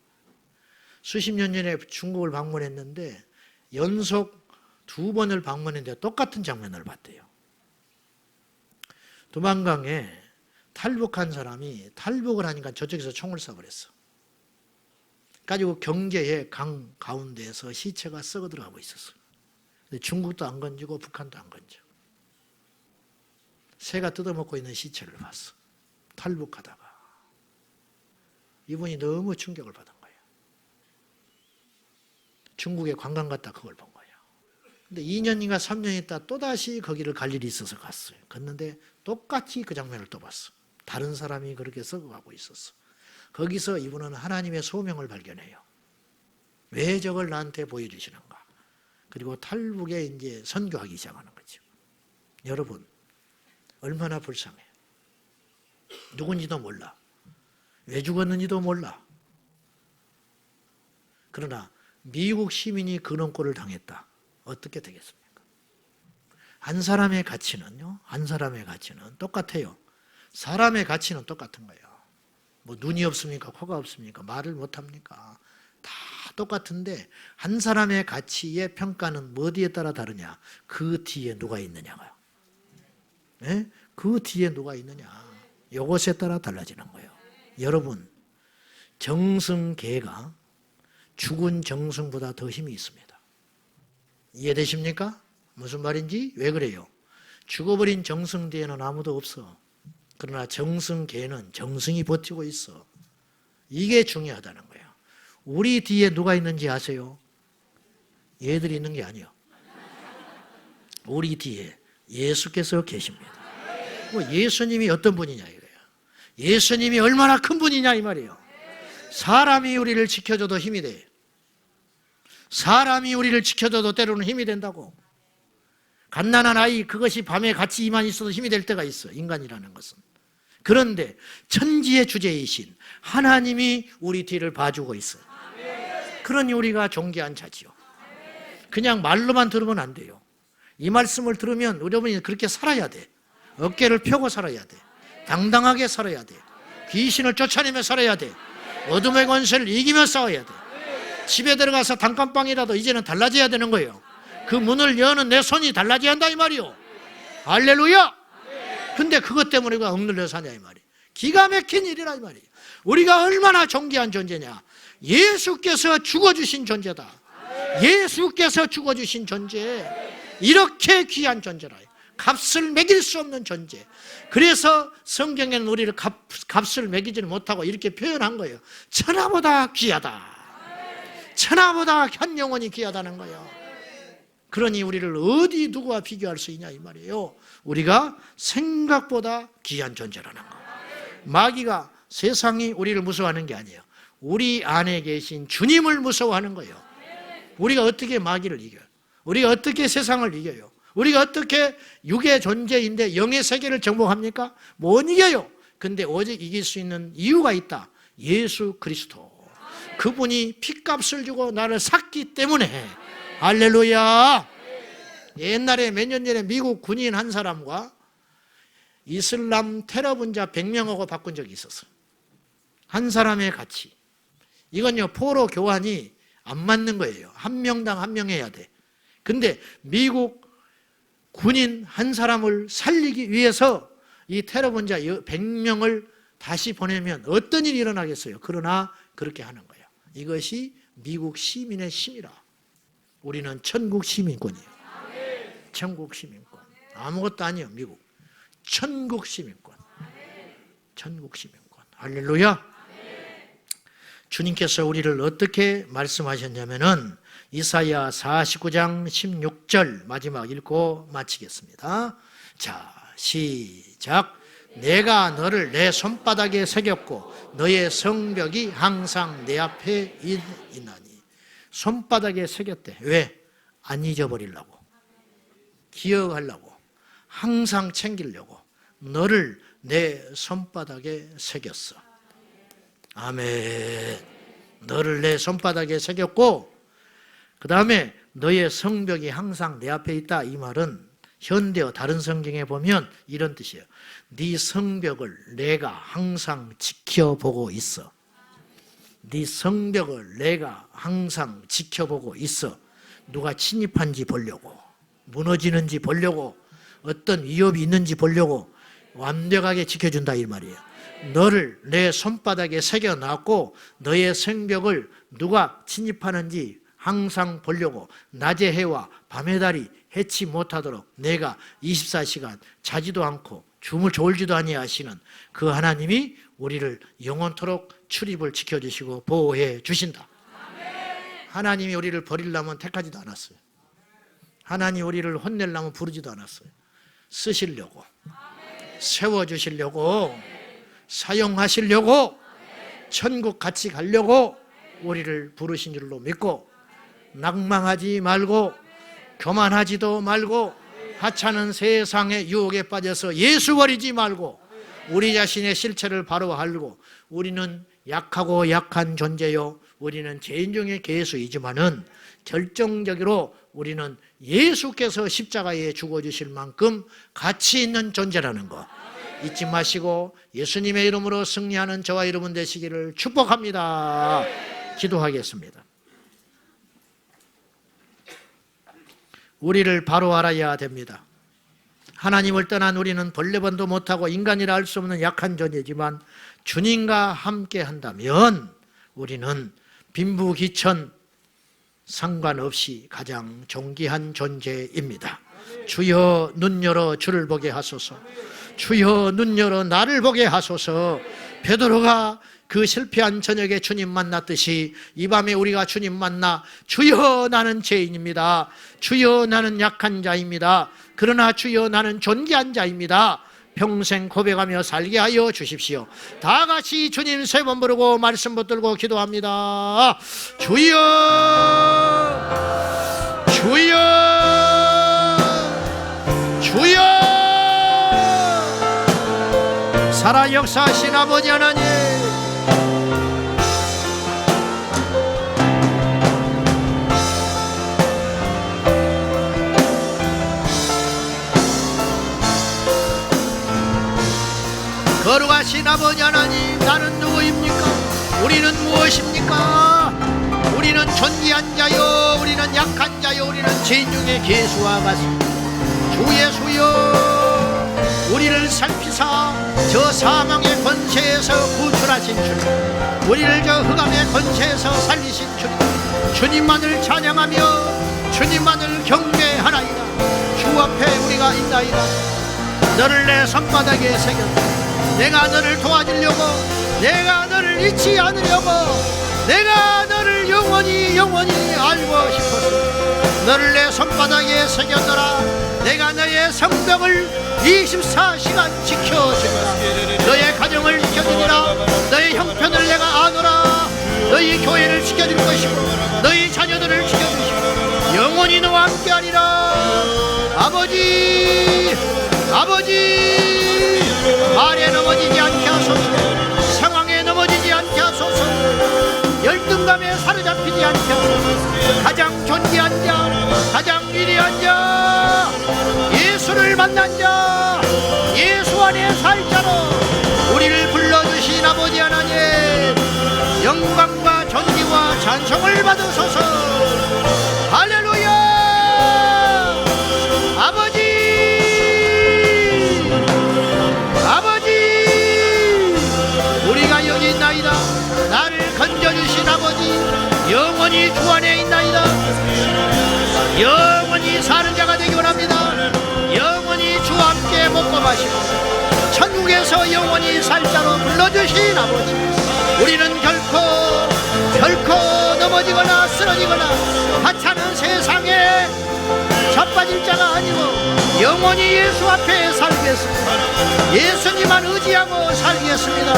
수십 년 전에 중국을 방문했는데 연속 2번을 방문했는데 똑같은 장면을 봤대요. 두만강에 탈북한 사람이 탈북을 하니까 저쪽에서 총을 쏴버렸어. 가지고 경계의 강 가운데에서 시체가 썩어 들어가고 있었어. 근데 중국도 안 건지고 북한도 안 건져. 새가 뜯어먹고 있는 시체를 봤어. 탈북하다가. 이분이 너무 충격을 받은 거예요. 중국에 관광 갔다 그걸 본 거예요. 근데 2년인가 3년 있다 또다시 거기를 갈 일이 있어서 갔어요. 갔는데 똑같이 그 장면을 또 봤어. 다른 사람이 그렇게 썩어가고 있었어. 거기서 이분은 하나님의 소명을 발견해요. 왜 저걸 나한테 보여주시는가? 그리고 탈북에 이제 선교하기 시작하는 거죠. 여러분, 얼마나 불쌍해. 누군지도 몰라. 왜 죽었는지도 몰라. 그러나 미국 시민이 근원골을 당했다. 어떻게 되겠습니까? 한 사람의 가치는요, 한 사람의 가치는 똑같아요. 사람의 가치는 똑같은 거예요. 뭐 눈이 없습니까? 코가 없습니까? 말을 못합니까? 다 똑같은데 한 사람의 가치의 평가는 어디에 따라 다르냐? 그 뒤에 누가 있느냐가요. 네? 그 뒤에 누가 있느냐? 이것에 따라 달라지는 거예요. 여러분, 정승계가 죽은 정승보다 더 힘이 있습니다. 이해되십니까? 무슨 말인지? 왜 그래요? 죽어버린 정승 뒤에는 아무도 없어. 그러나 정승계는 정승이 버티고 있어. 이게 중요하다는 거예요. 우리 뒤에 누가 있는지 아세요? 얘들이 있는 게 아니에요. 우리 뒤에 예수께서 계십니다. 뭐 예수님이 어떤 분이냐 이거예요. 예수님이 얼마나 큰 분이냐 이 말이에요. 사람이 우리를 지켜줘도 힘이 돼. 사람이 우리를 지켜줘도 때로는 힘이 된다고. 갓난한 아이 그것이 밤에 같이 이만 있어도 힘이 될 때가 있어. 인간이라는 것은. 그런데 천지의 주제이신 하나님이 우리 뒤를 봐주고 있어요. 그러니 우리가 존귀한 자지요. 그냥 말로만 들으면 안 돼요. 이 말씀을 들으면 여러분이 그렇게 살아야 돼. 어깨를 펴고 살아야 돼. 당당하게 살아야 돼. 귀신을 쫓아내며 살아야 돼. 어둠의 권세를 이기며 싸워야 돼. 집에 들어가서 단칸방이라도 이제는 달라져야 되는 거예요. 그 문을 여는 내 손이 달라져야 한다 이 말이요. 할렐루야. 근데 그것 때문에 우리가 억눌려 사냐 이 말이에요. 기가 막힌 일이라 이 말이에요. 우리가 얼마나 존귀한 존재냐. 예수께서 죽어주신 존재다. 예수께서 죽어주신 존재. 이렇게 귀한 존재라. 값을 매길 수 없는 존재. 그래서 성경에는 우리를 값을 매기지는 못하고 이렇게 표현한 거예요. 천하보다 귀하다. 천하보다 한 영혼이 귀하다는 거예요. 그러니 우리를 어디 누구와 비교할 수 있냐 이 말이에요. 우리가 생각보다 귀한 존재라는 거. 마귀가 세상이 우리를 무서워하는 게 아니에요. 우리 안에 계신 주님을 무서워하는 거예요. 우리가 어떻게 마귀를 이겨요? 우리가 어떻게 세상을 이겨요? 우리가 어떻게 육의 존재인데 영의 세계를 정복합니까? 못 이겨요. 근데 오직 이길 수 있는 이유가 있다. 예수 그리스도. 그분이 핏값을 주고 나를 샀기 때문에. 할렐루야. 옛날에 몇 년 전에 미국 군인 한 사람과 이슬람 테러 분자 100명하고 바꾼 적이 있었어요. 한 사람의 가치. 이건요, 포로 교환이 안 맞는 거예요. 한 명당 한 명 해야 돼. 근데 미국 군인 한 사람을 살리기 위해서 이 테러 분자 100명을 다시 보내면 어떤 일이 일어나겠어요? 그러나 그렇게 하는 거예요. 이것이 미국 시민의 힘이라. 우리는 천국 시민권이에요. 천국 시민권. 아무것도 아니에요, 미국. 천국 시민권. 천국 시민권. 할렐루야. 주님께서 우리를 어떻게 말씀하셨냐면은 이사야 49장 16절 마지막 읽고 마치겠습니다. 자, 시작. 내가 너를 내 손바닥에 새겼고 너의 성벽이 항상 내 앞에 있나니. 손바닥에 새겼대. 왜? 안 잊어버리려고. 기억하려고. 항상 챙기려고. 너를 내 손바닥에 새겼어. 아멘. 너를 내 손바닥에 새겼고 그 다음에 너의 성벽이 항상 내 앞에 있다. 이 말은 현대어 다른 성경에 보면 이런 뜻이에요. 네 성벽을 내가 항상 지켜보고 있어. 네 성벽을 내가 항상 지켜보고 있어. 누가 침입한지 보려고, 무너지는지 보려고, 어떤 위협이 있는지 보려고 완벽하게 지켜준다 이 말이에요. 너를 내 손바닥에 새겨놨고 너의 성벽을 누가 침입하는지 항상 보려고 낮의 해와 밤의 달이 해치 못하도록 내가 24시간 자지도 않고 줌을 졸지도 아니하시는 그 하나님이 우리를 영원토록 출입을 지켜주시고 보호해 주신다. 하나님이 우리를 버리려면 택하지도 않았어요. 하나님이 우리를 혼내려면 부르지도 않았어요. 쓰시려고, 세워주시려고, 사용하시려고, 천국 같이 가려고 우리를 부르신 줄로 믿고 낭망하지 말고 교만하지도 말고 하찮은 세상의 유혹에 빠져서 예수 버리지 말고 우리 자신의 실체를 바로 알고 우리는 약하고 약한 존재요. 우리는 죄인 중에 괴수이지만은 결정적으로 우리는 예수께서 십자가에 죽어주실 만큼 가치 있는 존재라는 거 잊지 마시고 예수님의 이름으로 승리하는 저와 여러분 되시기를 축복합니다. 기도하겠습니다. 우리를 바로 알아야 됩니다. 하나님을 떠난 우리는 벌레번도 못하고 인간이라 할 수 없는 약한 존재지만 주님과 함께 한다면 우리는 빈부귀천 상관없이 가장 존귀한 존재입니다. 주여 눈 열어 주를 보게 하소서. 주여 눈 열어 나를 보게 하소서. 베드로가 그 실패한 저녁에 주님 만났듯이 이 밤에 우리가 주님 만나 주여 나는 죄인입니다. 주여 나는 약한 자입니다. 그러나 주여 나는 존귀한 자입니다. 평생 고백하며 살게 하여 주십시오. 다 같이 주님 세 번 부르고 말씀 붙들고 기도합니다. 주여 주여 주여 살아 역사하신 아버지 하나님, 거룩하신 아버지 하나님, 나는 누구입니까? 우리는 무엇입니까? 우리는 존귀한 자요, 우리는 약한 자요, 우리는 죄인 중에 괴수와 같습니다. 주 예수여, 우리를 살피사 저 사망의 권세에서 구출하신 주님, 우리를 저 흑암의 권세에서 살리신 주님, 주님만을 찬양하며 주님만을 경배하나이다. 주 앞에 우리가 있나이다. 너를 내 손바닥에 새겼다. 내가 너를 도와주려고, 내가 너를 잊지 않으려고, 내가 너를 영원히 알고 싶었어. 너를 내 손바닥에 새겼노라. 내가 너의 성벽을 24시간 지켜주리라. 너의 가정을 지켜주리라. 너의 형편을 내가 아노라. 너희 교회를 지켜줄 것이고 너희 자녀들을 지켜줄 것이고 영원히 너와 함께하리라. 아버지, 아버지, 말에 넘어지지 않게 하소서. 상황에 넘어지지 않게 하소서. 열등감에 사로잡히지 않게 하소서. 가장 존귀한 자, 가장 위대한 자, 예수를 만난 자, 예수 안에 살 자로 우리를 불러주신 아버지 하나님, 영광과 존귀와 찬송을 받으소서. 할렐루야. 아버지, 우리가 여기 있나이다. 나를 건져주신 아버지, 영원히 주 안에 있나이다. 영원히 사는 자가 되기 원합니다. 영원히 주와 함께 먹고 마시고 천국에서 영원히 살 자로 불러주신 아버지, 우리는 결코 넘어지거나 쓰러지거나 하찮은 세상에 자빠질 자가 아니고 영원히 예수 앞에 살겠습니다. 예수님만 의지하고 살겠습니다.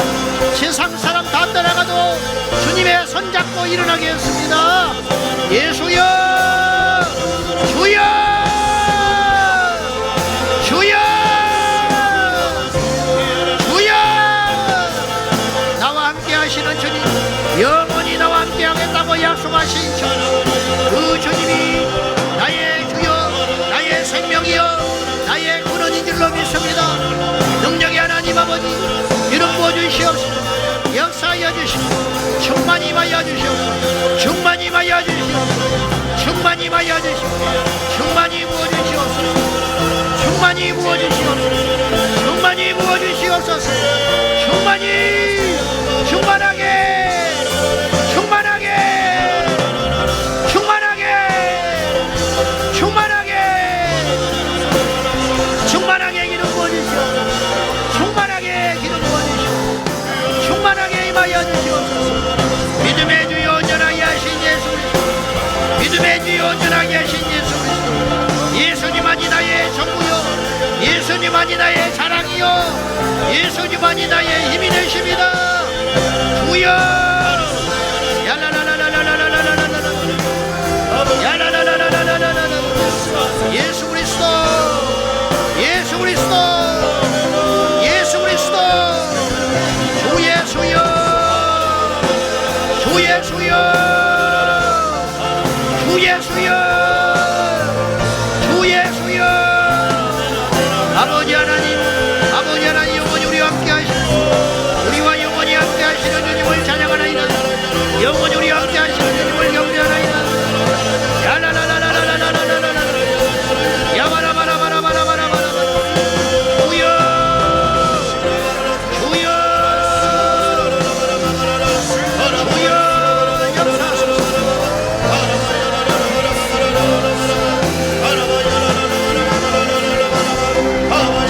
세상 사람 다 떠나가도 주님의 손잡고 일어나겠습니다. 예수여, 주여, 주여, 주여. 나와 함께 하시는 주님, 영원히 나와 함께 하겠다고 약속하신 주님, 그 주님이 나의 주여, 나의 생명이여, 나의 근원인 줄로 믿습니다. 능력의 하나님 아버지, 이름 부어주시옵소서. 역사하여 주시옵소서. 충만히 임하여 주시옵소서. 충만히 임하여 주시옵소서. 충만히 임하여 주시옵소서. 충만히 부어주시옵소서. 충만히 부어주시옵소서. 충만히 부어주시옵소서. 충만히, 충만하게, 충만하게, 충만하게, 충만하게, 충만하게 기름 부어주시옵소서. 충만하게 기름 부어주시옵소서. 충만하게 임하여 주시옵소서. 믿음의 주여 온전하게 하신 예수 그리스도, 믿음의 주여 온전하게 하신 예수 그리스도, 예수님만이 나의 전부요, 예수님만이 나의 자랑이요, 예수님만이 나의 힘이 되십니다. 주여, 야라라라라라라라라라라, 야라라라라라라라라. 예수 그리스도, 예수 그리스도, 예수 그리스도, 주 예수여, 주 예수여, 주 예수여, 주 예수여. 아버지 하나님, 아버지 하나님, 영원히 우리와 함께 하시는, 우리와 영원히 함께 하시는 주님을 찬양하나이다. 영원히 우리와 함께 하시는 주님을 경배하나이다. 야라라라라라라라라라라, 야바라바라바라바라바라바라. 주여, 주여, 주여, 역사하소서.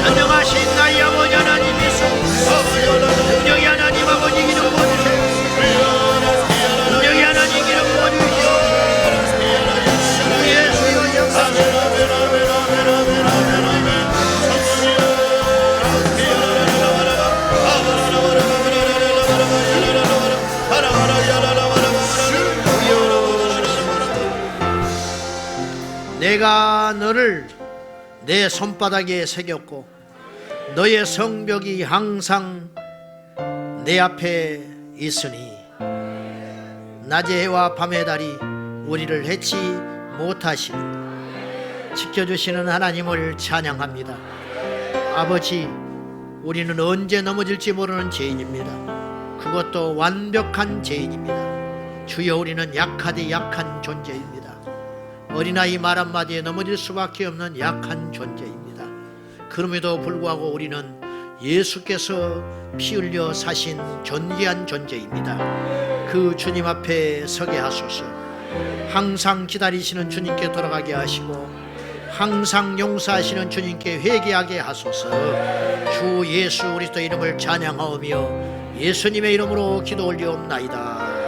전능하신 나의 아버지 하나님 예수, 능력의 하나님 아버지 기름 부어주세요. 능력의 하나님 기름 부어주시오. 주 예수여 역사하소서. 내가 너를 내 손바닥에 새겼고 너의 성벽이 항상 내 앞에 있으니 낮의 해와 밤의 달이 우리를 해치 못하시는 지켜주시는 하나님을 찬양합니다. 아버지, 우리는 언제 넘어질지 모르는 죄인입니다. 그것도 완벽한 죄인입니다. 주여, 우리는 약하디 약한 존재입니다. 어린아이 말 한마디에 넘어질 수밖에 없는 약한 존재입니다. 그럼에도 불구하고 우리는 예수께서 피 흘려 사신 존귀한 존재입니다. 그 주님 앞에 서게 하소서. 항상 기다리시는 주님께 돌아가게 하시고 항상 용서하시는 주님께 회개하게 하소서. 주 예수 그리스도 이름을 찬양하오며 예수님의 이름으로 기도 올리옵나이다.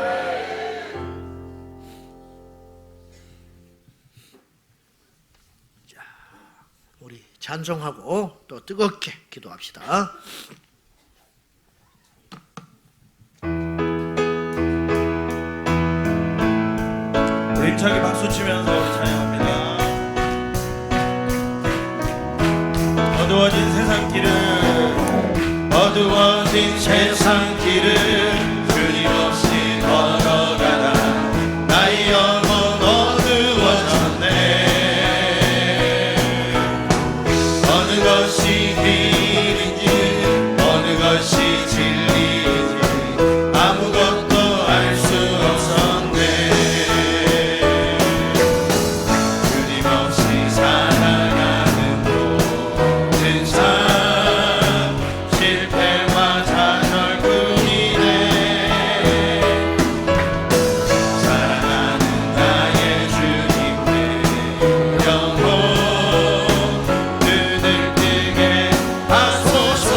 자, 우리 찬송하고 또 뜨겁게 기도합시다. 힘차게 박수 치면서 우리 찬양합니다. 어두워진 세상 길을, 어두워진 세상 길을 주님 없이 걸어가다 나의 영혼 어두워졌네. 어느 것이 길인지 어느 것이 진리인지 아무것도 알 수 없었네. 주님 없이 살아가는 모든 삶 실패와 좌절뿐이네. 사랑하는 나의 주님의 영혼 눈을 뜨게 하소서.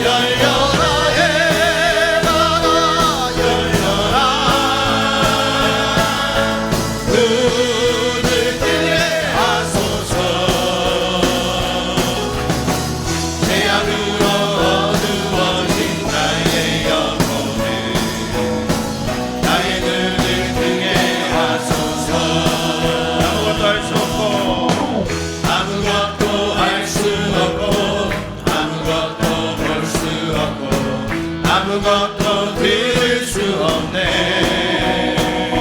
열려라 해마다 열려라. 눈을 뜨게 하소서. 죄악으로 어두워진 나의 영혼을 나의 눈을 뜨게 하소서. 아무것도 할 수 없고 아무것도 할 수 없고 아무것도 볼 수 없고 아무것도 들을 수 없네.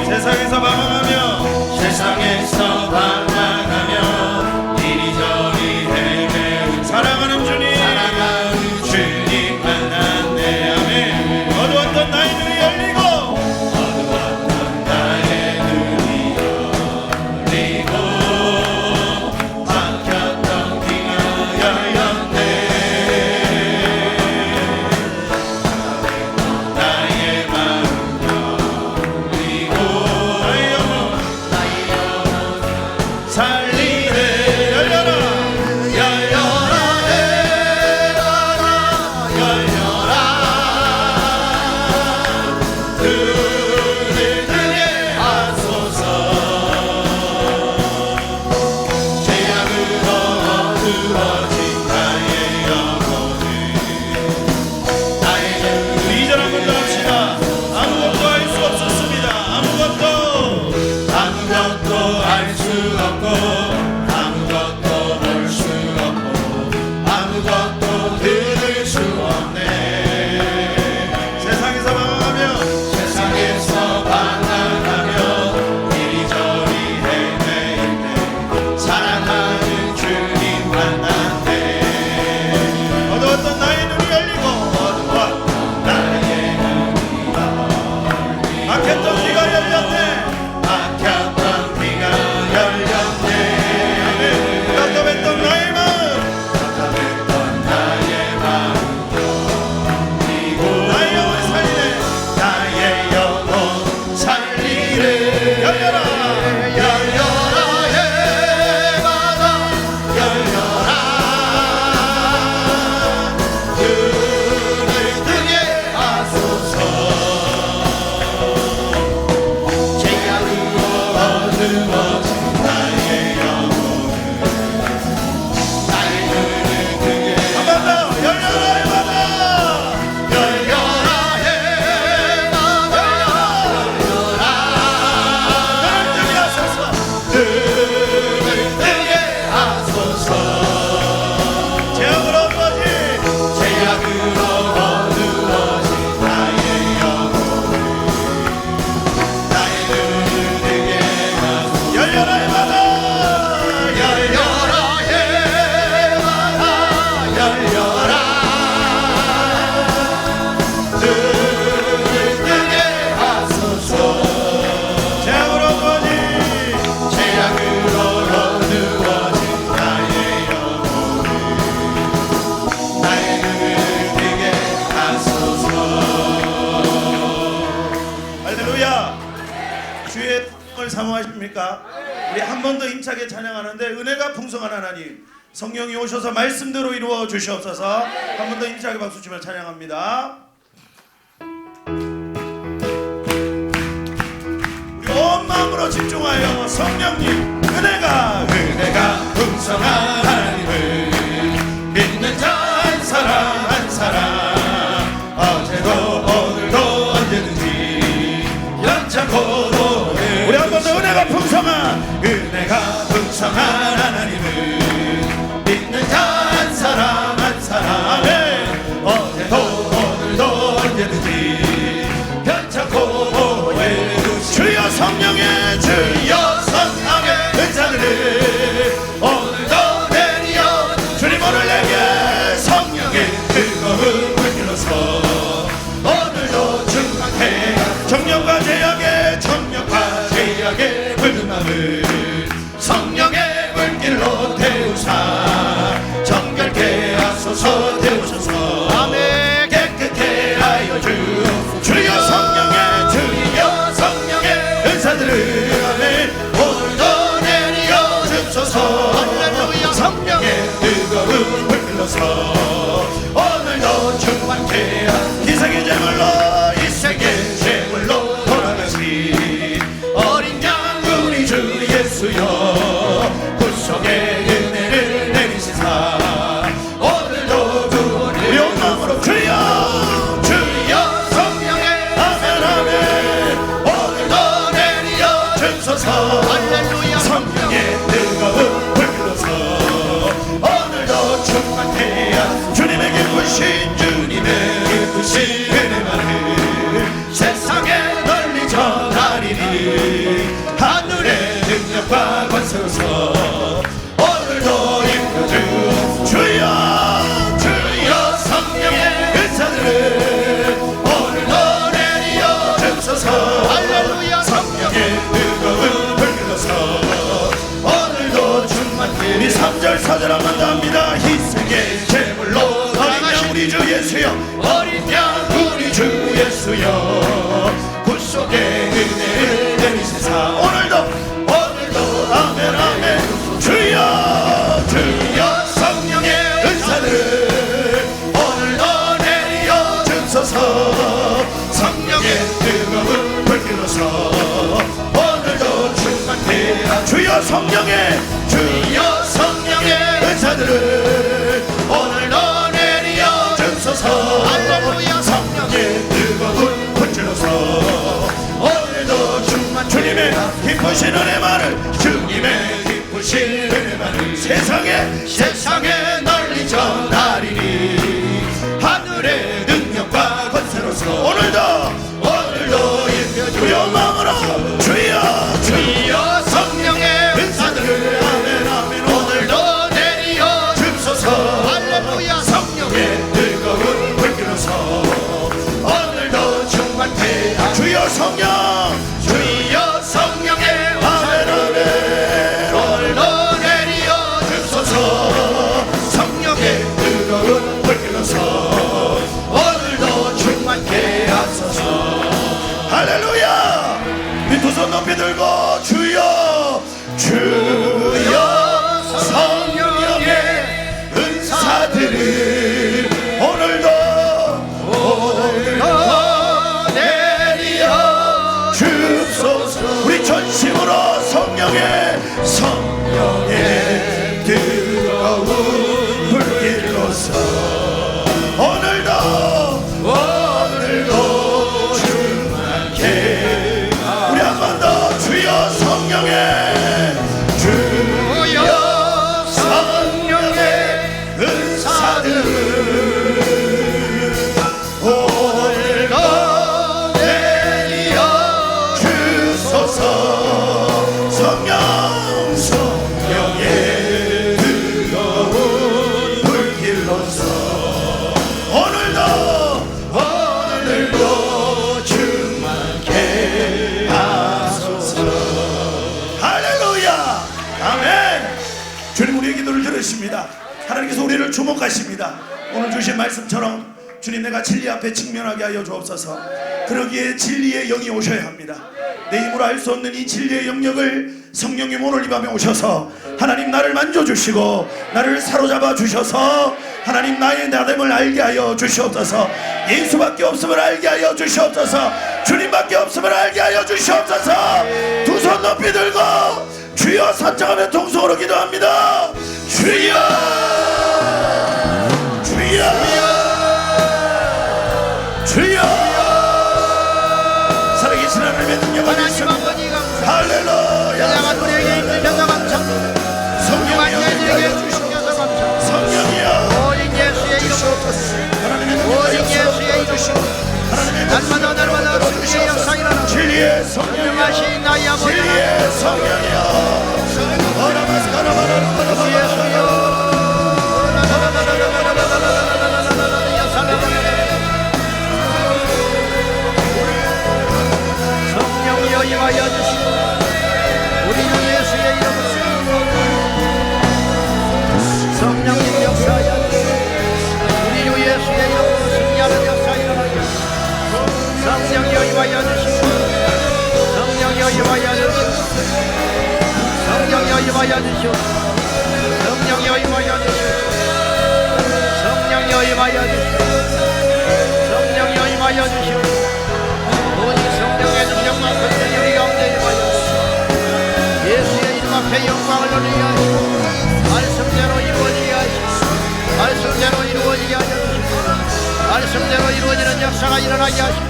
세상에서 방황하며 세상에서 방황하며 이리저리 헤매는 사랑하는 주님 만난 내 안에 어두웠던 나의 눈이 열리고 어두웠던 나의 눈이 열리고 막혔던 귀가 열렸네. 나의 마음 열리고 나의 영혼 찬양하십니까? 우리 한 번 더 힘차게 찬양하는데 은혜가 풍성한 하나님 성령이 오셔서 말씀대로 이루어 주시옵소서. 한 번 더 힘차게 박수 치며 찬양합니다. 우리 온 마음으로 집중하여 성령님 은혜가 풍성한 하나님을 믿는 자 한 사람 어제도 오늘도 언제든지 연착고도 우리 한 번 더 은혜가 풍성한 하나님을 믿는 자 한 사람 아멘. 어제도 오늘도 언제든지 연착고 주여 성령의 은사들을 오늘도 내리어 주님 오늘 내게 성령의 뜨거운 불길로서 오늘도 충만해 정령과 제약의 붉은 마음을 성령의 불길로 태우사 정결케 하소서 태우소서 아멘. 깨끗해 하여 주여 성령의 은사들을 아멘. 오늘도 내리어 주소서 할렐루야. 성령의 뜨거운 불길로서 오늘도 충만케 이 세계 제물로 돌아가시 어린 양 우리 주 예수여 구속의 은혜를 내리시사 오늘도 구원을 온 마음으로 주여 성령의 아멘 오늘도 내리어 주소서 할렐루야. 성령의 뜨거운 불길로서 오늘도 충만케 주님의 기쁘신 은혜만을 세상에 널리 전하리니 하늘의 능력과 권세로서 오늘도 입혀주 주여 성령의 은사들을 오늘도 내리어 주소서 할렐루야. 성령의 뜨거운 불길로서 오늘도 충만케 우리 3절 4절 한번 더 합니다. 희생의 제물로 어린 양 우리 주 예수여 어린 양 우리 주 예수여 구속의 은혜를 내리시사 오늘도 아멘 주여 성령의 은사를 오늘도 내리어 주소서 성령의 뜨거운 불길로서 오늘도 충만케 주여 성령의 은사들을 오늘도 내리어 주소서 할렐루야. 성령의 뜨거운 불길로서 오늘도 충만 주님의 기쁘신 은혜만을 세상에 널리 전하리니 하늘의 능력과 권세로서 오늘도 입혀주여 마음으로 주여 성령의 은사들을 아멘 오늘도 내리어 주소서 할렐루야. 성령의 뜨거운 불길로서 오늘도 충만케 주여 성령의 아멘 오늘도 내리어 주소서 성령의 뜨거운 불길로서 오늘도 충만케 하소서 할렐루야. 우리 두 손 높이 들고 주여 성령의 은사들을 오늘도 내리어 주소서 우리 전심으로 성령의 뜨거운 불길로서 오늘도 충만케 우리 한 번 더 주여 성령의 은사들을 오늘도 내리어 주소서 성령의 뜨거운 불길로서 오늘도 충만케 하소서 할렐루야. 아멘. 주님 우리의 기도를 들으십니다. 하나님께서 우리를 주목하십니다. 오늘 주신 말씀처럼 주님 내가 진리 앞에 직면하게 하여 주옵소서. 그러기에 진리의 영이 오셔야 합니다. 내 힘으로 알 수 없는 이 진리의 영역을 성령님 오늘 이 밤에 오셔서 하나님 나를 만져주시고 나를 사로잡아 주셔서 하나님 나의 나됨을 알게 하여 주시옵소서. 예수밖에 없음을 알게 하여 주시옵소서. 주님밖에 없음을 알게 하여 주시옵소서. 두 손 높이 들고 주여 산장하며 동성으로 기도합니다. 주여 주여 주여 살아계신 하나님의 능력을 믿습니다. 할렐루야. 우리에게 임주셔서 감사합니다. 성령이여 우리에게 임주셔서 감사합니다. 성령이여 오직 예수의 이름으로 오직 예수의 이름으로 날마다 주의 역사 일어나고 진리의 성령이여 하신 나의 아버지 진리의 성령이여 예수여 성령이여 임하여 주시고 우리 주 예수의 이름으로 성령님 역사하여 우리 주 예수의 이름으로 승리하는 역사 일어나게 성령이여 임하여 주시고 성령이여 임하여 주시고 성령이여 임하여 주시고 성령이여 임하여 주시고 성령이여 임하여 주시고 성령이여 임하여 주시고 오직 성령의 능력과 권능이 우리 가운데 임하여 주시고 예수의 이름 앞에 영광을 돌리게 하시고 말씀대로 이루어지게 하시고 말씀대로 이루어지게 하여 주시고 말씀대로 이루어지는 역사가 일어나게 하시고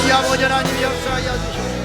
우리 아버지 하나님 역사하여 주시고